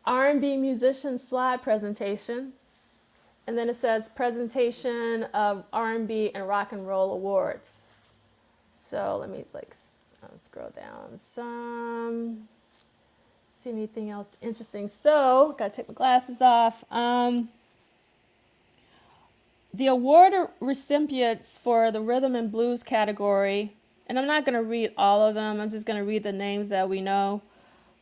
R&B musician slide presentation. And then it says presentation of R&B and rock and roll awards. So let me scroll down some. See anything else interesting? So gotta take my glasses off. The award recipients for the rhythm and blues category, and I'm not gonna read all of them. I'm just gonna read the names that we know,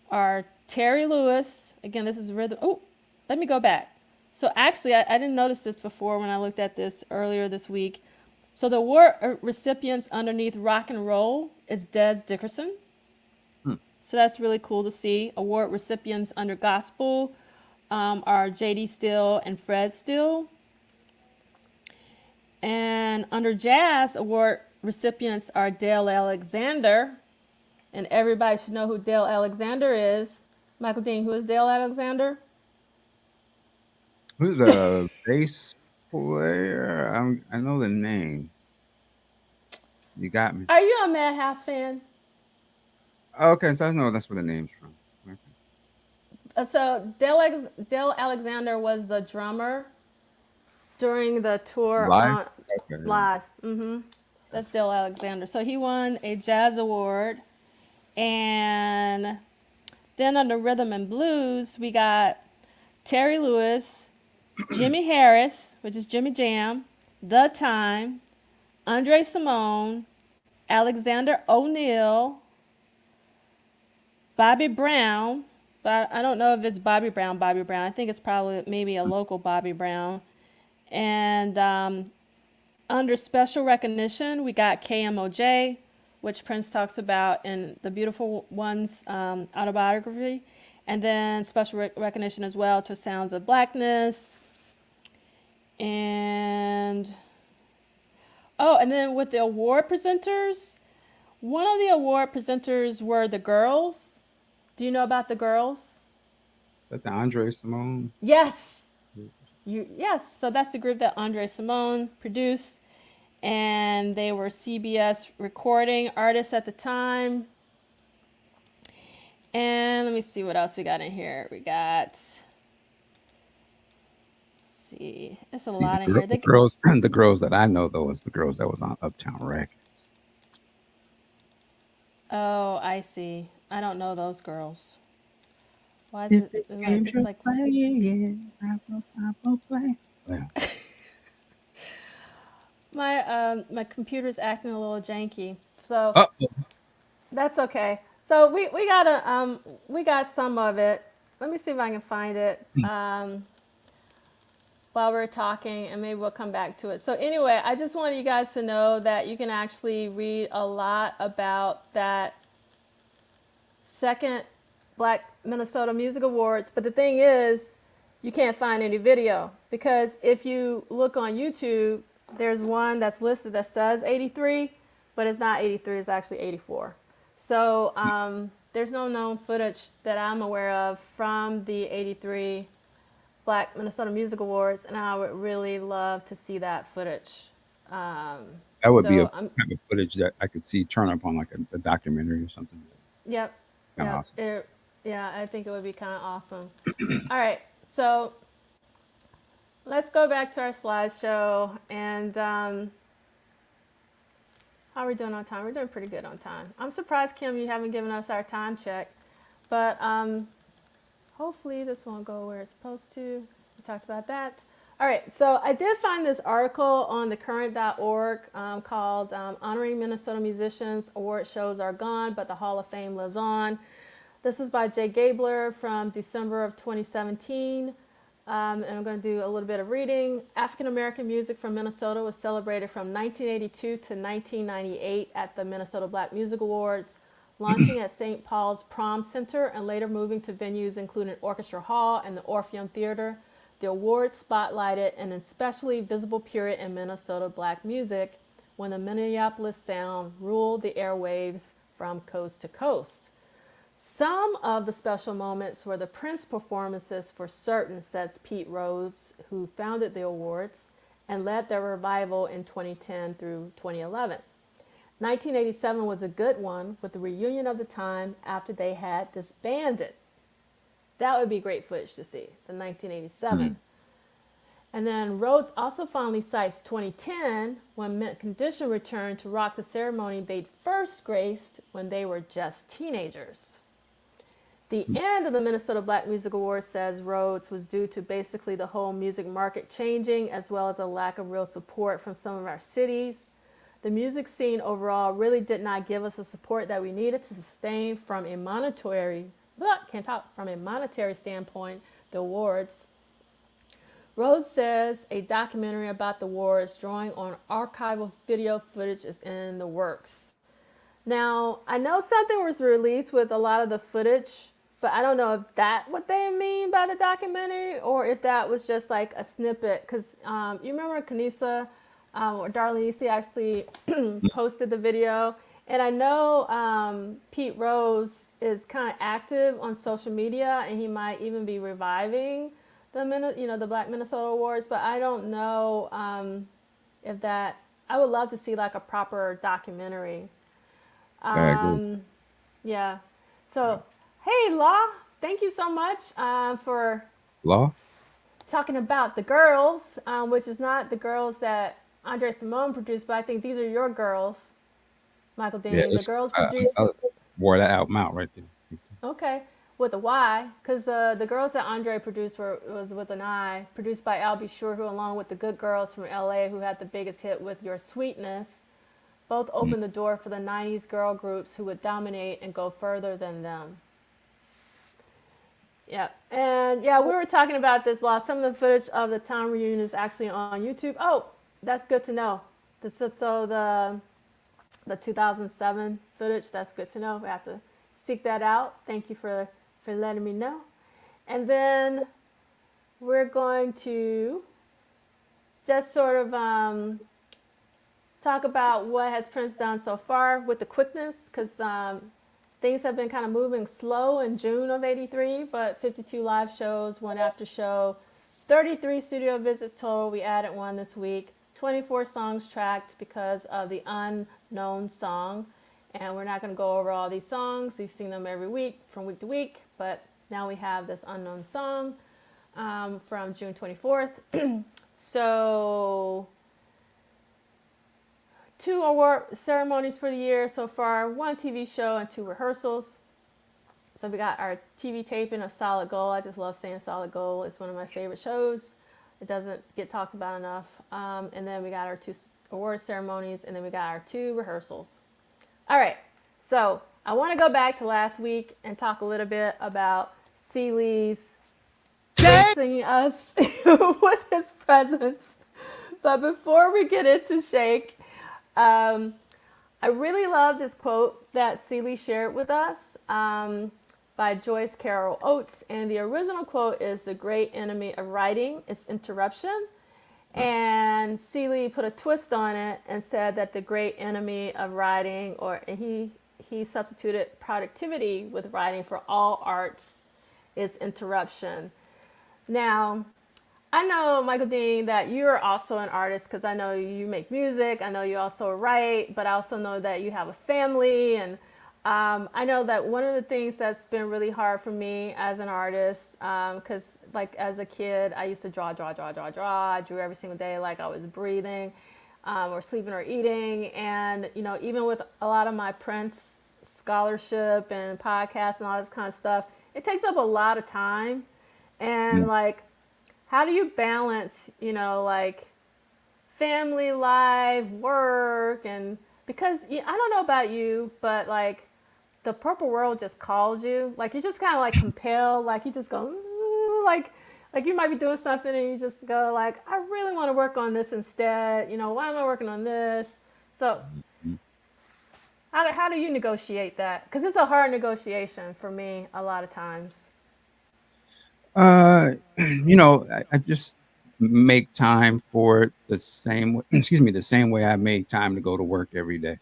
are Terry Lewis. Again, this is rhythm. Oh, let me go back. So actually, I didn't notice this before when I looked at this earlier this week. So the award recipients underneath rock and roll is Dez Dickerson. So that's really cool to see. Award recipients under gospel are J.D. Steele and Fred Steele. And under jazz, award recipients are Dale Alexander. And everybody should know who Dale Alexander is. Michael Dean, who is Dale Alexander? Who's a bass player? I know the name. You got me. Are you a Madhouse fan? Okay, so I know that's where the name's from. Okay. So Dale Alexander was the drummer during the tour Live? Okay. live. That's Dale Alexander. So he won a jazz award. And then under rhythm and blues, we got Terry Lewis, Jimmy Harris, which is Jimmy Jam, The Time, Andre Simone, Alexander O'Neal, Bobby Brown, but I don't know if it's Bobby Brown. I think it's probably maybe a local Bobby Brown. And under special recognition, we got KMOJ, which Prince talks about in the Beautiful Ones autobiography. And then special recognition as well to Sounds of Blackness. And then with the award presenters, one of the award presenters were the Girls. Do you know about the Girls? Is that the Andre Simone? Yes. Yes. So that's the group that Andre Simone produced, and they were CBS recording artists at the time. And let me see what else we got in here. We got, let's see, it's a See lot in here. the girls, the girls that I know though is the girls that was on Uptown Records. Oh, I see. I don't know those girls. Why is If it this like game it's should like play, yeah, I will time for play. Yeah. my computer's acting a little janky. So Oh, that's okay. So we got some of it. Let me see if I can find it while we're talking, and maybe we'll come back to it. So anyway, I just wanted you guys to know that you can actually read a lot about that second Black Minnesota Music Awards. But the thing is, you can't find any video because if you look on YouTube, there's one that's listed that says 83, but it's not 83, it's actually 84. So there's no known footage that I'm aware of from the 83 Black Minnesota Music Awards, and I would really love to see that footage. Um, that would be a so I'm kind of footage that I could see turn up on like a documentary or something. Yep. Kind of Yep. awesome. Yeah, I think it would be kind of awesome. All right. So let's go back to our slideshow. And how are we doing on time? We're doing pretty good on time. I'm surprised, Kim, you haven't given us our time check. But hopefully this won't go where it's supposed to. We talked about that. All right, so I did find this article on thecurrent.org called Honoring Minnesota Musicians. Award shows are gone, but the Hall of Fame lives on. This is by Jay Gabler from December of 2017. And I'm going to do a little bit of reading. African American music from Minnesota was celebrated from 1982 to 1998 at the Minnesota Black Music Awards, launching at St. Paul's Prom Center and later moving to venues including Orchestra Hall and the Orpheum Theater. The awards spotlighted an especially visible period in Minnesota black music when the Minneapolis sound ruled the airwaves from coast to coast. Some of the special moments were the Prince performances for certain, says Pete Rhodes, who founded the awards and led their revival in 2010 through 2011. 1987 was a good one with the reunion of the time after they had disbanded. That would be great footage to see, the 1987. And then Rhodes also fondly cites 2010 when Mint Condition returned to rock the ceremony they'd first graced when they were just teenagers. The end of the Minnesota Black Music Awards, says Rhodes, was due to basically the whole music market changing as well as a lack of real support from some of our cities. The music scene overall really did not give us the support that we needed to sustain from a monetary standpoint the awards. Rhodes says a documentary about the awards drawing on archival video footage is in the works. Now, I know something was released with a lot of the footage, but I don't know if that's what they mean by the documentary or if that was just like a snippet. Because you remember Kanisa or Darlene Eastley actually posted the video. And I know Pete Rose is kind of active on social media, and he might even be reviving the Black Minnesota Awards. But I don't know if that. I would love to see like a proper documentary. I agree. Yeah. So, hey, Law, thank you so much for Law? talking about the girls, which is not the girls that Andre Simone produced, but I think these are your girls, Michael Yeah, Daniel. The it's, girls produced, I wore that album out right there. okay, with a Y, because the girls that Andre produced was with an I, produced by Al B. Sure, who along with the good girls from LA who had the biggest hit with Your Sweetness, both opened the door for the 90s girl groups who would dominate and go further than them. Yeah, and yeah, we were talking about this lot. Some of the footage of the town reunion is actually on YouTube. Oh, that's good to know. So the 2007 footage, that's good to know. We have to seek that out. Thank you for letting me know. And then we're going to just sort of talk about what has Prince done so far with the quickness, because things have been kind of moving slow in June of '83, but 52 live shows, one after show, 33 studio visits total. We added one this week, 24 songs tracked because of the unknown song. And we're not going to go over all these songs. We've seen them every week from week to week. But now we have this unknown song from June 24th. So 2 award ceremonies for the year so far, 1 TV show and 2 rehearsals. So we got our TV taping of Solid Gold. I just love saying Solid Gold. It's one of my favorite shows. It doesn't get talked about enough. And then we got our 2 award ceremonies, and then we got our 2 rehearsals. All right, so I want to go back to last week and talk a little bit about Ceely's gracing us with his presence. But before we get into Shake, I really love this quote that Ceely shared with us by Joyce Carol Oates. And the original quote is, "The great enemy of writing is interruption." And Ceely put a twist on it and said that the great enemy of writing, he substituted productivity with writing for all arts, is interruption. Now, I know, Michael Dean, that you're also an artist because I know you make music. I know you also write, but I also know that you have a family. And I know that one of the things that's been really hard for me as an artist, because like as a kid, I used to draw. I drew every single day like I was breathing or sleeping or eating. And, you know, even with a lot of my Prince scholarship and podcasts and all this kind of stuff, it takes up a lot of time. And like, how do you balance, you know, like family life, work, and because I don't know about you, but like the purple world just calls you. Like you just kind of like compelled, like you just go, like you might be doing something and you just go like, I really want to work on this instead. You know, why am I working on this? So how do you negotiate that? Because it's a hard negotiation for me a lot of times. I just make time for it the same the same way I make time to go to work every day.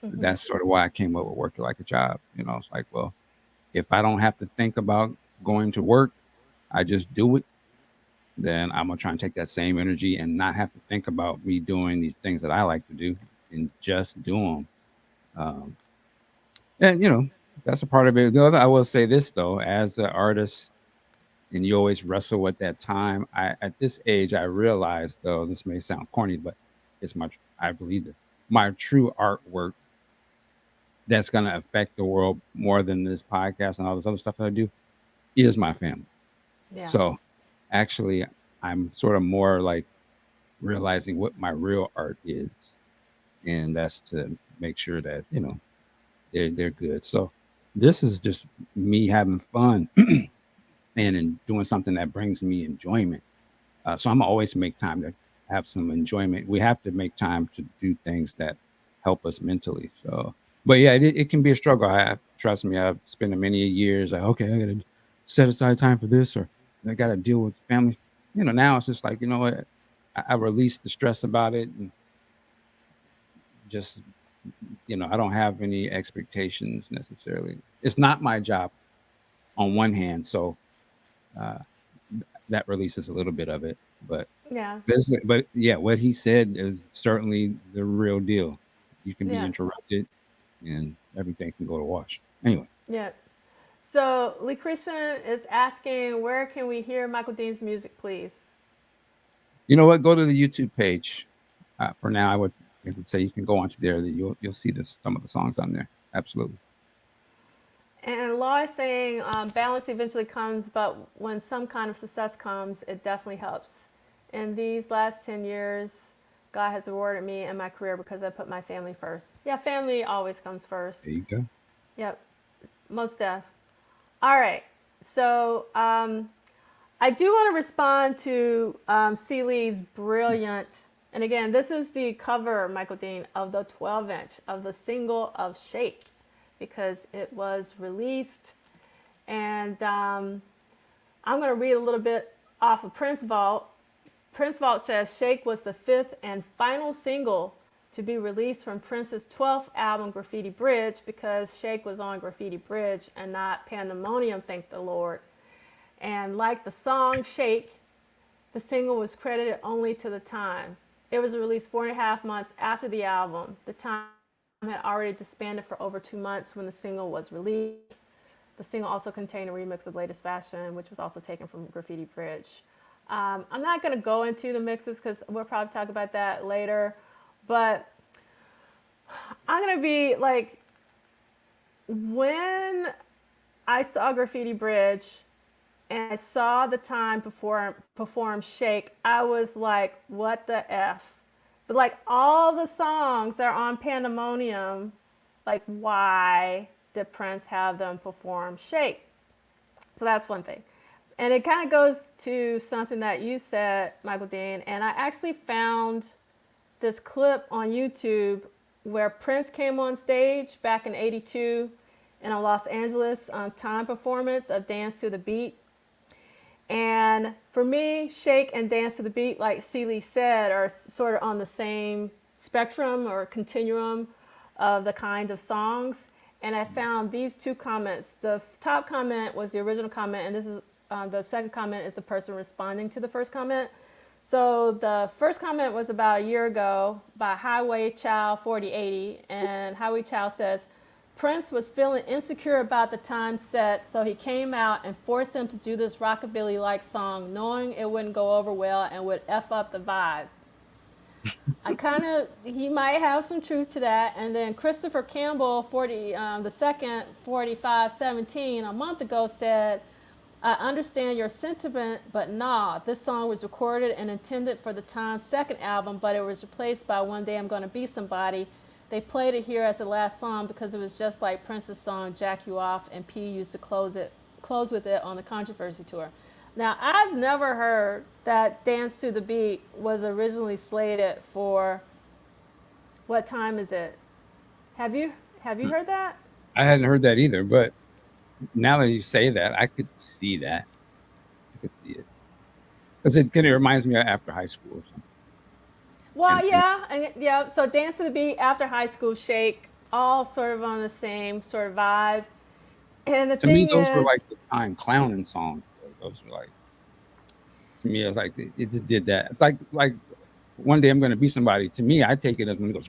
That's sort of why I came up with Work It Like a Job. You know, it's like, well, if I don't have to think about going to work, I just do it. Then I'm gonna try and take that same energy and not have to think about me doing these things that I like to do and just do them. Um, and that's a part of it. The other, I will say this though, as an artist, and you always wrestle with that time. At this age, I realize, though this may sound corny, but I believe this. My true artwork that's going to affect the world more than this podcast and all this other stuff that I do is my family. Yeah. So actually, I'm sort of more like realizing what my real art is, and that's to make sure that they're good. So this is just me having fun and in doing something that brings me enjoyment. So I'm always make time to have some enjoyment. We have to make time to do things that help us mentally. So, but yeah, it can be a struggle. Trust me, I've spent many years like, okay, I got to set aside time for this, or I got to deal with family. Now it's just like, what, I release the stress about it, and just, I don't have any expectations necessarily. It's not my job on one hand. So, that releases a little bit of it, but Yeah. but yeah, what he said is certainly the real deal. You can be Yeah. interrupted, and everything can go to wash. Anyway, Yeah. So Lee Christian is asking, where can we hear Michael Dean's music, please? you know what? Go to the YouTube page. For now, I would say you can go onto there. That you'll see some of the songs on there. Absolutely. And Law is saying balance eventually comes, but when some kind of success comes, it definitely helps. In these last 10 years, God has rewarded me and my career because I put my family first. Yeah, family always comes first. There you go. Yep, most def. All right, so I do want to respond to Ceely's brilliant, and again, this is the cover, Michael Dean, of the 12-inch of the single of Shake, because it was released. And I'm going to read a little bit off of Prince Vault. Prince Vault says Shake was the 5th and final single to be released from Prince's 12th album, Graffiti Bridge, because Shake was on Graffiti Bridge and not Pandemonium, thank the Lord. And like the song Shake, the single was credited only to The Time. It was released 4.5 months after the album. The Time had already disbanded for over 2 months when the single was released. The single also contained a remix of Latest Fashion, which was also taken from Graffiti Bridge. I'm not going to go into the mixes because we'll probably talk about that later. But I'm going to be like, when I saw Graffiti Bridge and I saw The Time perform Shake, I was like, what the F? But like all the songs that are on Pandemonium, like why did Prince have them perform Shake? So that's one thing. And it kind of goes to something that you said, Michael Dean, and I actually found this clip on YouTube where Prince came on stage back in '82 in a Los Angeles Time performance of Dance to the Beat. And for me, Shake and Dance to the Beat, like Celie said, are sort of on the same spectrum or continuum of the kind of songs. And I found these two comments. The top comment was the original comment, and this is the second comment is the person responding to the first comment. So the first comment was about a year ago by Highway Chow 4080, and Highway Chow says, Prince was feeling insecure about the time set, so he came out and forced him to do this rockabilly-like song, knowing it wouldn't go over well and would F up the vibe. He might have some truth to that. And then Christopher Campbell, the second, 4517, a month ago said, I understand your sentiment, but nah, this song was recorded and intended for the Time's second album, but it was replaced by One Day I'm Gonna Be Somebody. They played it here as the last song because it was just like Prince's song Jack You Off, and P used to close with it on the Controversy tour. Now, I've never heard that Dance to the Beat was originally slated for, what time is it? Have you heard that? I hadn't heard that either, but now that you say that, I could see that. I could see it. Because it kind of reminds me of After High School or something. Well, yeah. So Dance to the Beat, After High School, Shake, all sort of on the same sort of vibe. And the To thing me, those is, were like the time clowning songs. Those were like, to me, it was like it just did that. Like One Day I'm Gonna Be Somebody. To me, I take it as when it goes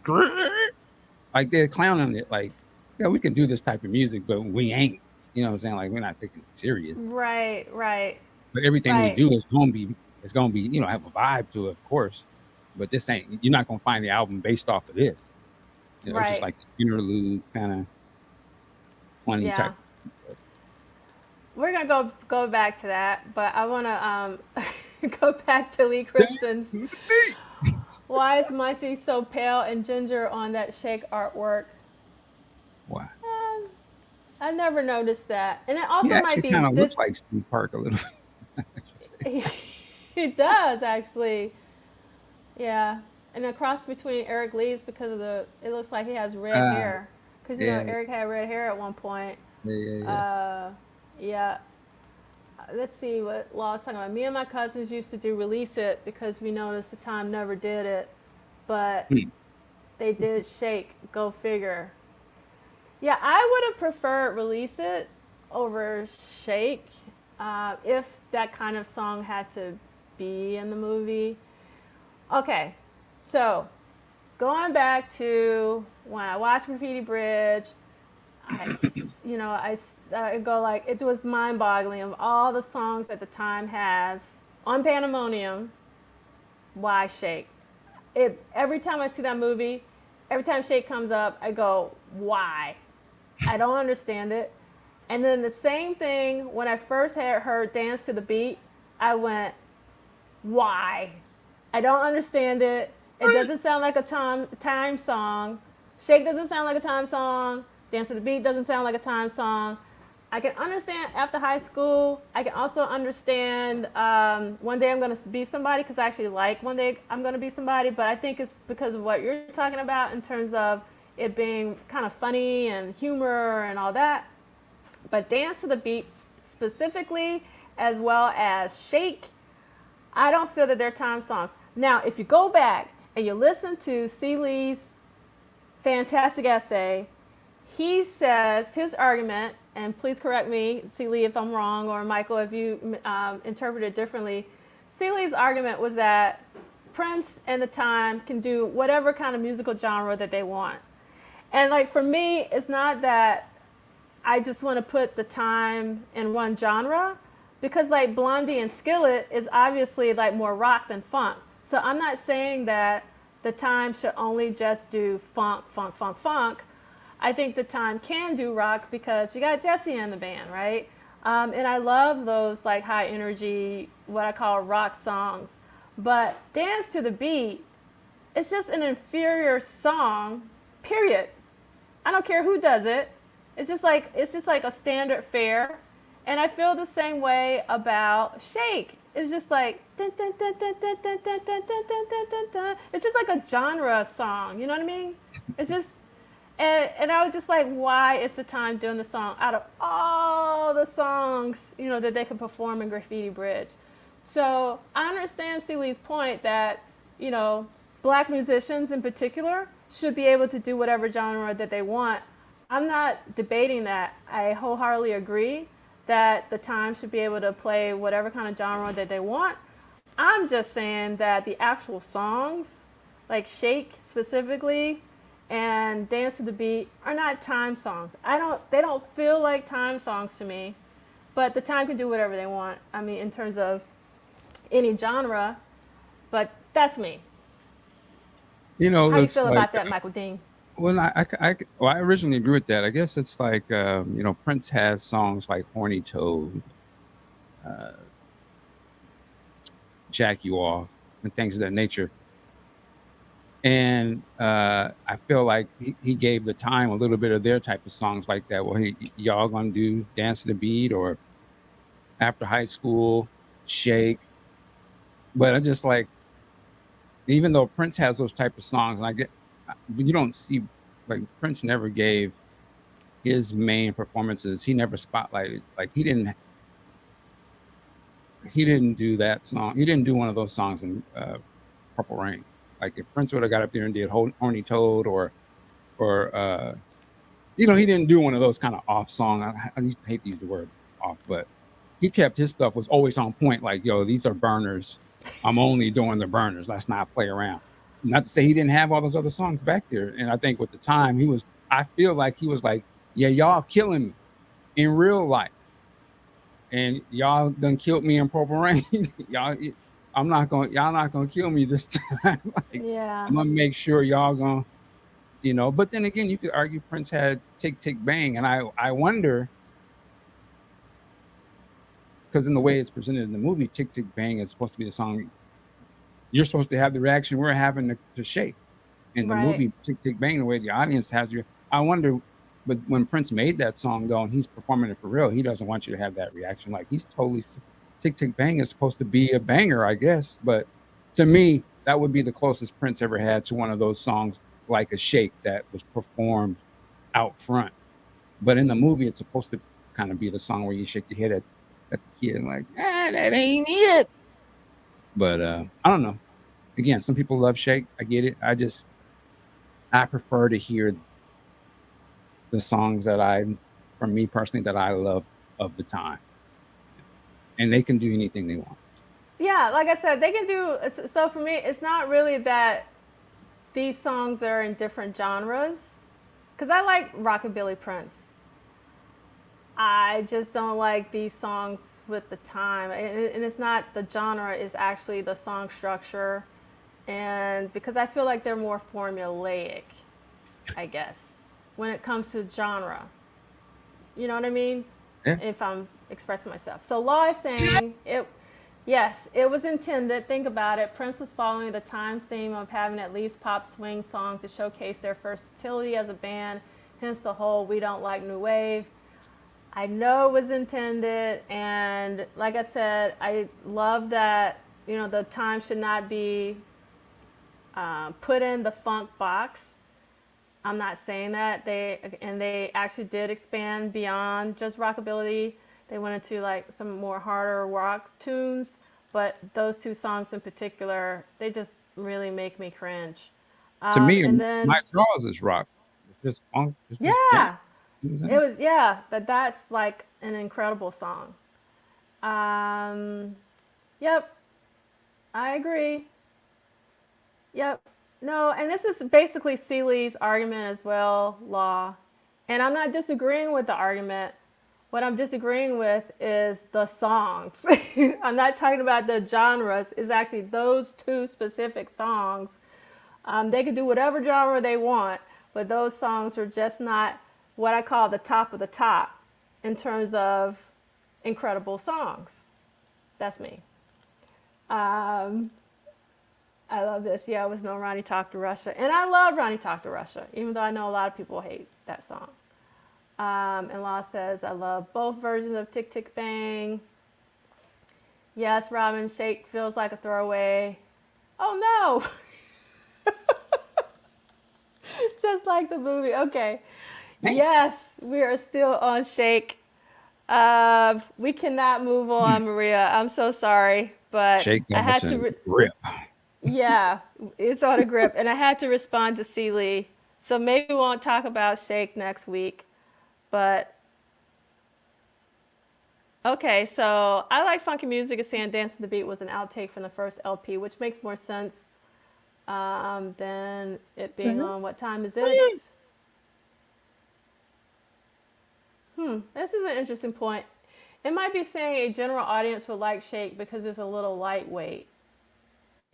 like they're clowning it. Like, yeah, we can do this type of music, but we ain't. You know what I'm saying? Like, we're not taking it serious. right. But everything we Right. do is gonna be have a vibe to it, of course. But this ain't. You're not gonna find the album based off of this. It's Right. just like interlude kind of funny Yeah. type. We're gonna go back to that, but I want to go back to Lee Christian's. Why is Monty so pale and ginger on that Shake artwork? Wow. I never noticed that, and it also He might actually be kind of this. looks like Steve Park a little bit. He does actually, yeah. And a cross between Eric Lee's because of it looks like he has red hair. Because you know yeah. Eric had red hair at one point. Yeah. Yeah. Let's see what Law was talking about. Me and my cousins used to do Release It because we noticed the Time never did it, but they did Shake. Go figure. Yeah, I would have preferred Release It over Shake if that kind of song had to be in the movie. Okay, so going back to when I watched Graffiti Bridge, I go like, it was mind-boggling of all the songs that the Time has on Pandemonium. Why Shake? Every time I see that movie, every time Shake comes up, I go, why? I don't understand it. And then the same thing when I first had heard Dance to the Beat, I went, why? I don't understand it. It doesn't sound like a time song. Shake doesn't sound like a time song. Dance to the Beat doesn't sound like a time song. I can understand After High School. I can also understand One Day I'm Gonna Be Somebody, because I actually like One Day I'm Gonna Be Somebody, but I think it's because of what you're talking about in terms of it being kind of funny and humor and all that. But Dance to the Beat specifically, as well as Shake, I don't feel that they're time songs. Now, if you go back and you listen to C. Lee's fantastic essay, he says his argument, and please correct me, C. Lee, if I'm wrong, or Michael, if you interpret it differently. C. Lee's argument was that Prince and the Time can do whatever kind of musical genre that they want. And like for me, it's not that I just want to put the time in one genre because like Blondie and Skillet is obviously like more rock than funk. So I'm not saying that the time should only just do funk, funk, funk, funk. I think the time can do rock because you got Jesse in the band, right? And I love those like high energy, what I call rock songs. But Dance to the Beat, it's just an inferior song, period. I don't care who does it. It's just like a standard fare. And I feel the same way about Shake. It's just like dun, dun, dun, dun, dun, dun, dun, dun, dun, dun, dun, dun, dun. It's just like a genre song. You know what I mean? It's just and I was just like, why is the time doing the song out of all the songs, that they could perform in Graffiti Bridge? So I understand Celi's point that, you know, black musicians in particular should be able to do whatever genre that they want. I'm not debating that. I wholeheartedly agree that the time should be able to play whatever kind of genre that they want. I'm just saying that the actual songs, like Shake specifically and Dance to the Beat, are not time songs. They don't feel like time songs to me. But the time can do whatever they want. I mean, in terms of any genre, but that's me. How do you It's feel like, about that, Michael Dean? well, I originally agree with that. I guess it's like, Prince has songs like Horny Toad, Jack You Off, and things of that nature. And I feel like he gave the time a little bit of their type of songs like that. Well, y'all gonna do Dance to the Beat or After High School, Shake. But I just like, even though Prince has those type of songs, and you don't see, like, Prince never gave his main performances. He never spotlighted, like, he didn't do that song. He didn't do one of those songs in Purple Rain. Like, if Prince would have got up there and did Horny Toad or he didn't do one of those kind of off song. I used to hate to use the word off, but he kept his stuff was always on point. Like, yo, these are burners. I'm only doing the burners. Let's not play around. Not to say he didn't have all those other songs back there. And I think with the time I feel like he was like, yeah, y'all killing me in real life. And y'all done killed me in Purple Rain. Y'all not gonna kill me this time. Like, Yeah. I'm gonna make sure y'all gonna. But then again, you could argue Prince had Tick Tick Bang, and I wonder, because in the way it's presented in the movie, Tick Tick Bang is supposed to be the song you're supposed to have the reaction we're having to Shake. In the Right. movie Tick Tick Bang, the way the audience has you, I wonder. But when Prince made that song, though, and he's performing it for real, he doesn't want you to have that reaction. Like, he's totally Tick Tick Bang is supposed to be a banger, I guess. But to me, that would be the closest Prince ever had to one of those songs, like a Shake, that was performed out front. But in the movie, it's supposed to kind of be the song where you shake your head at the kid, like, that ain't it. But I don't know. Again, some people love Shake. I get it. I prefer to hear the songs from me personally, that I love of the time, and they can do anything they want. Yeah, like I said, they can do. So for me, it's not really that these songs are in different genres, because I like Rockabilly Prince. I just don't like these songs with the time, and it's not the genre; is actually the song structure, and because I feel like they're more formulaic, I guess, when it comes to genre. You know what I mean? Yeah. If I'm expressing myself. So Law is saying it. Yes, it was intended. Think about it. Prince was following the Times theme of having at least pop swing song to showcase their versatility as a band. Hence the whole "we don't like new wave." I know it was intended, and like I said, I love that. The time should not be put in the funk box. I'm not saying that they actually did expand beyond just rockabilly. They went into like some more harder rock tunes, but those two songs in particular, they just really make me cringe. To me, And my then draws is rock. It's just funk. It's just jam. yeah, You know what I'm it saying? was but that's like an incredible song. Um, yep, I agree. Yep. No, and this is basically Seeley's argument as well, Law. And I'm not disagreeing with the argument. What I'm disagreeing with is the songs. I'm not talking about the genres. It's actually those two specific songs. They could do whatever genre they want, but those songs are just not what I call the top of the top in terms of incredible songs. That's me. Um, I love this. Yeah, it was no Ronnie Talk to Russia. And I love Ronnie Talk to Russia, even though I know a lot of people hate that song. And Law says, I love both versions of Tick Tick Bang. Yes, Robin, Shake feels like a throwaway. Oh no! Just like the movie. Okay. Yes, we are still on Shake. We cannot move on, Maria. I'm so sorry, but Shake I had Dawson to. grip. Yeah, it's on a grip, and I had to respond to Seeley. So maybe we won't talk about Shake next week, but okay. So I like funky music. And saying "Dance to the Beat" was an outtake from the first LP, which makes more sense than it being on "What Time Is It." This is an interesting point. It might be saying a general audience would like Shake because it's a little lightweight,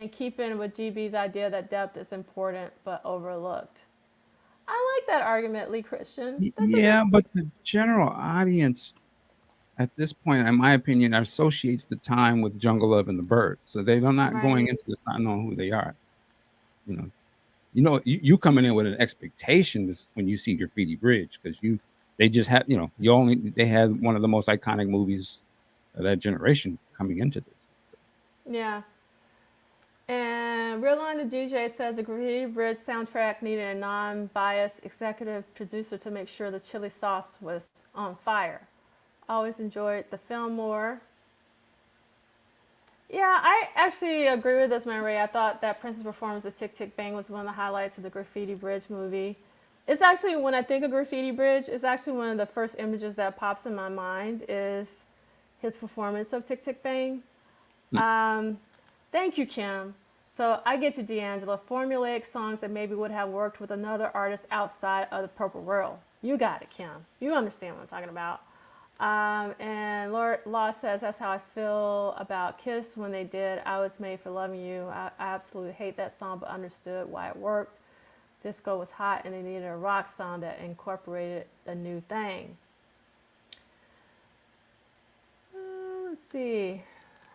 and keeping with GB's idea that depth is important but overlooked. I like that argument, Lee Christian. That's a good. Yeah, but the general audience at this point, in my opinion, associates the time with Jungle Love and the Birds. So they're not going Right. into this not knowing who they are. You coming in with an expectation when you see Graffiti Bridge, because they just had, they had one of the most iconic movies of that generation coming into this. Yeah. And Real Line the DJ says the Graffiti Bridge soundtrack needed a non-biased executive producer to make sure the chili sauce was on fire. Always enjoyed the film more. Yeah, I actually agree with this, Mary. I thought that Prince's performance of Tick Tick Bang was one of the highlights of the Graffiti Bridge movie. It's actually, when I think of Graffiti Bridge, it's actually one of the first images that pops in my mind is his performance of Tick Tick Bang. Thank you, Kim. So I get you, D'Angela. Formulaic songs that maybe would have worked with another artist outside of the Purple World. You got it, Kim. You understand what I'm talking about. And Law says, that's how I feel about Kiss when they did I Was Made for Loving You. I absolutely hate that song, but understood why it worked. Disco was hot and they needed a rock song that incorporated the new thing. Let's see.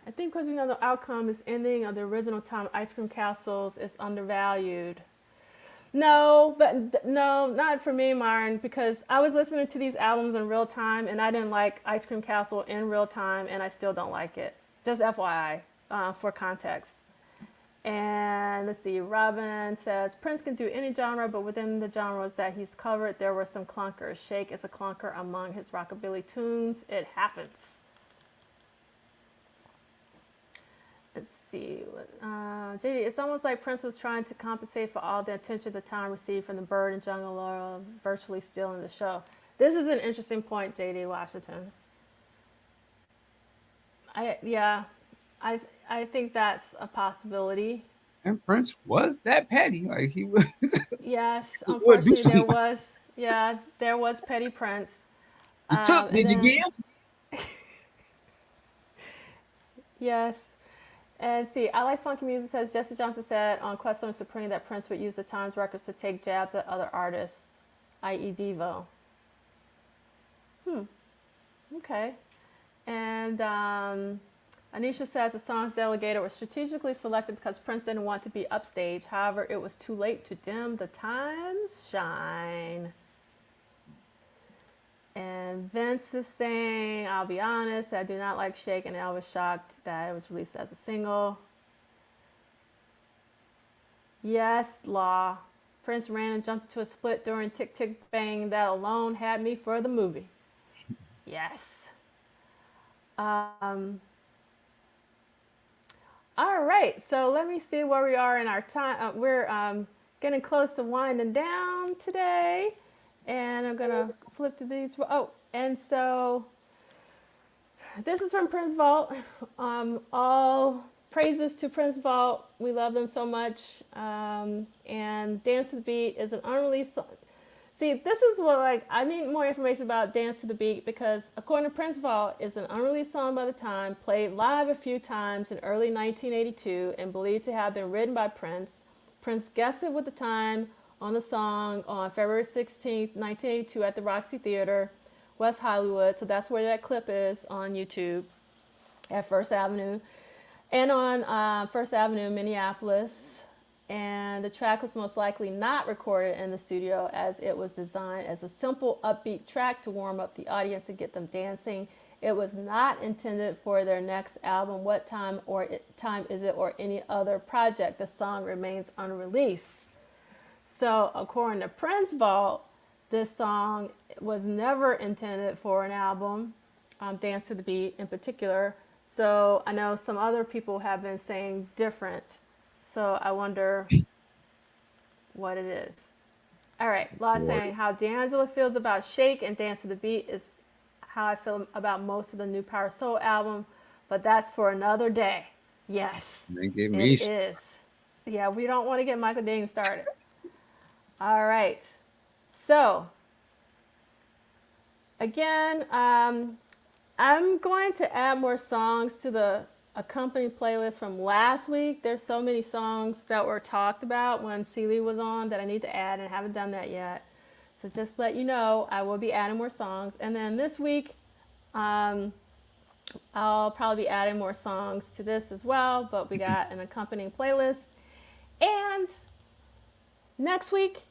I think because the outcome is ending of the original time Ice Cream Castles is undervalued. No, but no, not for me, Myron, because I was listening to these albums in real time and I didn't like Ice Cream Castle in real time and I still don't like it. Just FYI, for context. And let's see, Robin says, Prince can do any genre, but within the genres that he's covered, there were some clunkers. Shake is a clunker among his rockabilly tunes. It happens. Let's see. JD, it's almost like Prince was trying to compensate for all the attention the time received from the Bird and Jungle Laurel, virtually stealing the show. This is an interesting point, JD Washington. I think that's a possibility. And Prince was that petty. Like he was. Yes, He would do unfortunately something. there was Petty Prince. You took, And did you then, give? yes. And see, I like funky music, says Jesse Johnson said on Quest on Supreme that Prince would use the Times records to take jabs at other artists, i.e. Devo. Okay. And Anisha says the songs delegated were strategically selected because Prince didn't want to be upstage. However, it was too late to dim the Times' shine. And Vince is saying, I'll be honest, I do not like Shake, and I was shocked that it was released as a single. Yes, Law. Prince ran and jumped into a split during Tick Tick Bang. That alone had me for the movie. Yes. All right, so let me see where we are in our time. We're getting close to winding down today. And I'm going to flip to these. Oh, and so this is from Prince Vault. All praises to Prince Vault. We love them so much. And Dance to the Beat is an unreleased song. See, this is what, like, I need more information about Dance to the Beat because, according to Prince Vault, it's an unreleased song by the time, played live a few times in early 1982, and believed to have been written by Prince. Prince guested with the time on the song on February 16th, 1982, at the Roxy Theater, West Hollywood. So that's where that clip is on YouTube at First Avenue. And on First Avenue, Minneapolis. And the track was most likely not recorded in the studio as it was designed as a simple upbeat track to warm up the audience and get them dancing. It was not intended for their next album, What Time Is It, or any other project. The song remains unreleased. So according to Prince Vault, this song was never intended for an album, Dance to the Beat in particular. So I know some other people have been saying different. So I wonder what it is. All right, Law saying how D'Angelo feels about Shake and Dance to the Beat is how I feel about most of the new Power Soul album, but that's for another day. Yes, They give me it is. Yeah, we don't want to get Michael Dean started. All right, so again, I'm going to add more songs to the accompanying playlist from last week. There's so many songs that were talked about when Celie was on that I need to add and haven't done that yet. So just let you know, I will be adding more songs. And then this week, I'll probably be adding more songs to this as well, but we got an accompanying playlist. And next week,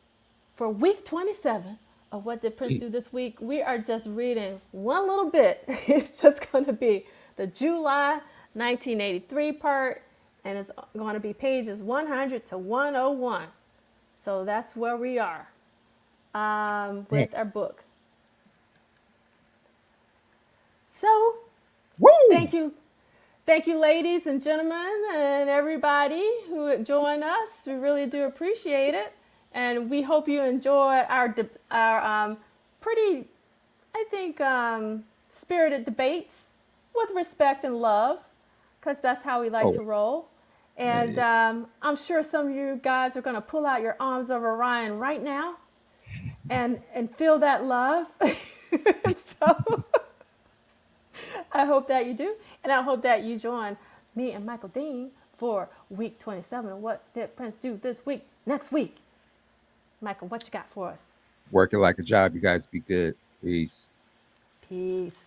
for week 27 of What Did Prince Do This Week, we are just reading one little bit. It's just going to be the July 1983 part, and it's going to be pages 100 to 101. So that's where we are with our book. So Woo! thank you, ladies and gentlemen, and everybody who joined us. We really do appreciate it, and we hope you enjoyed our pretty, I think, spirited debates with respect and love, because that's how we like to roll. And I'm sure some of you guys are going to pull out your arms of Orion right now and feel that love. So I hope that you do. And I hope that you join me and Michael Dean for week 27. What did Prince do this week? Next week. Michael, what you got for us? Work it like a job. You guys be good. Peace. Peace.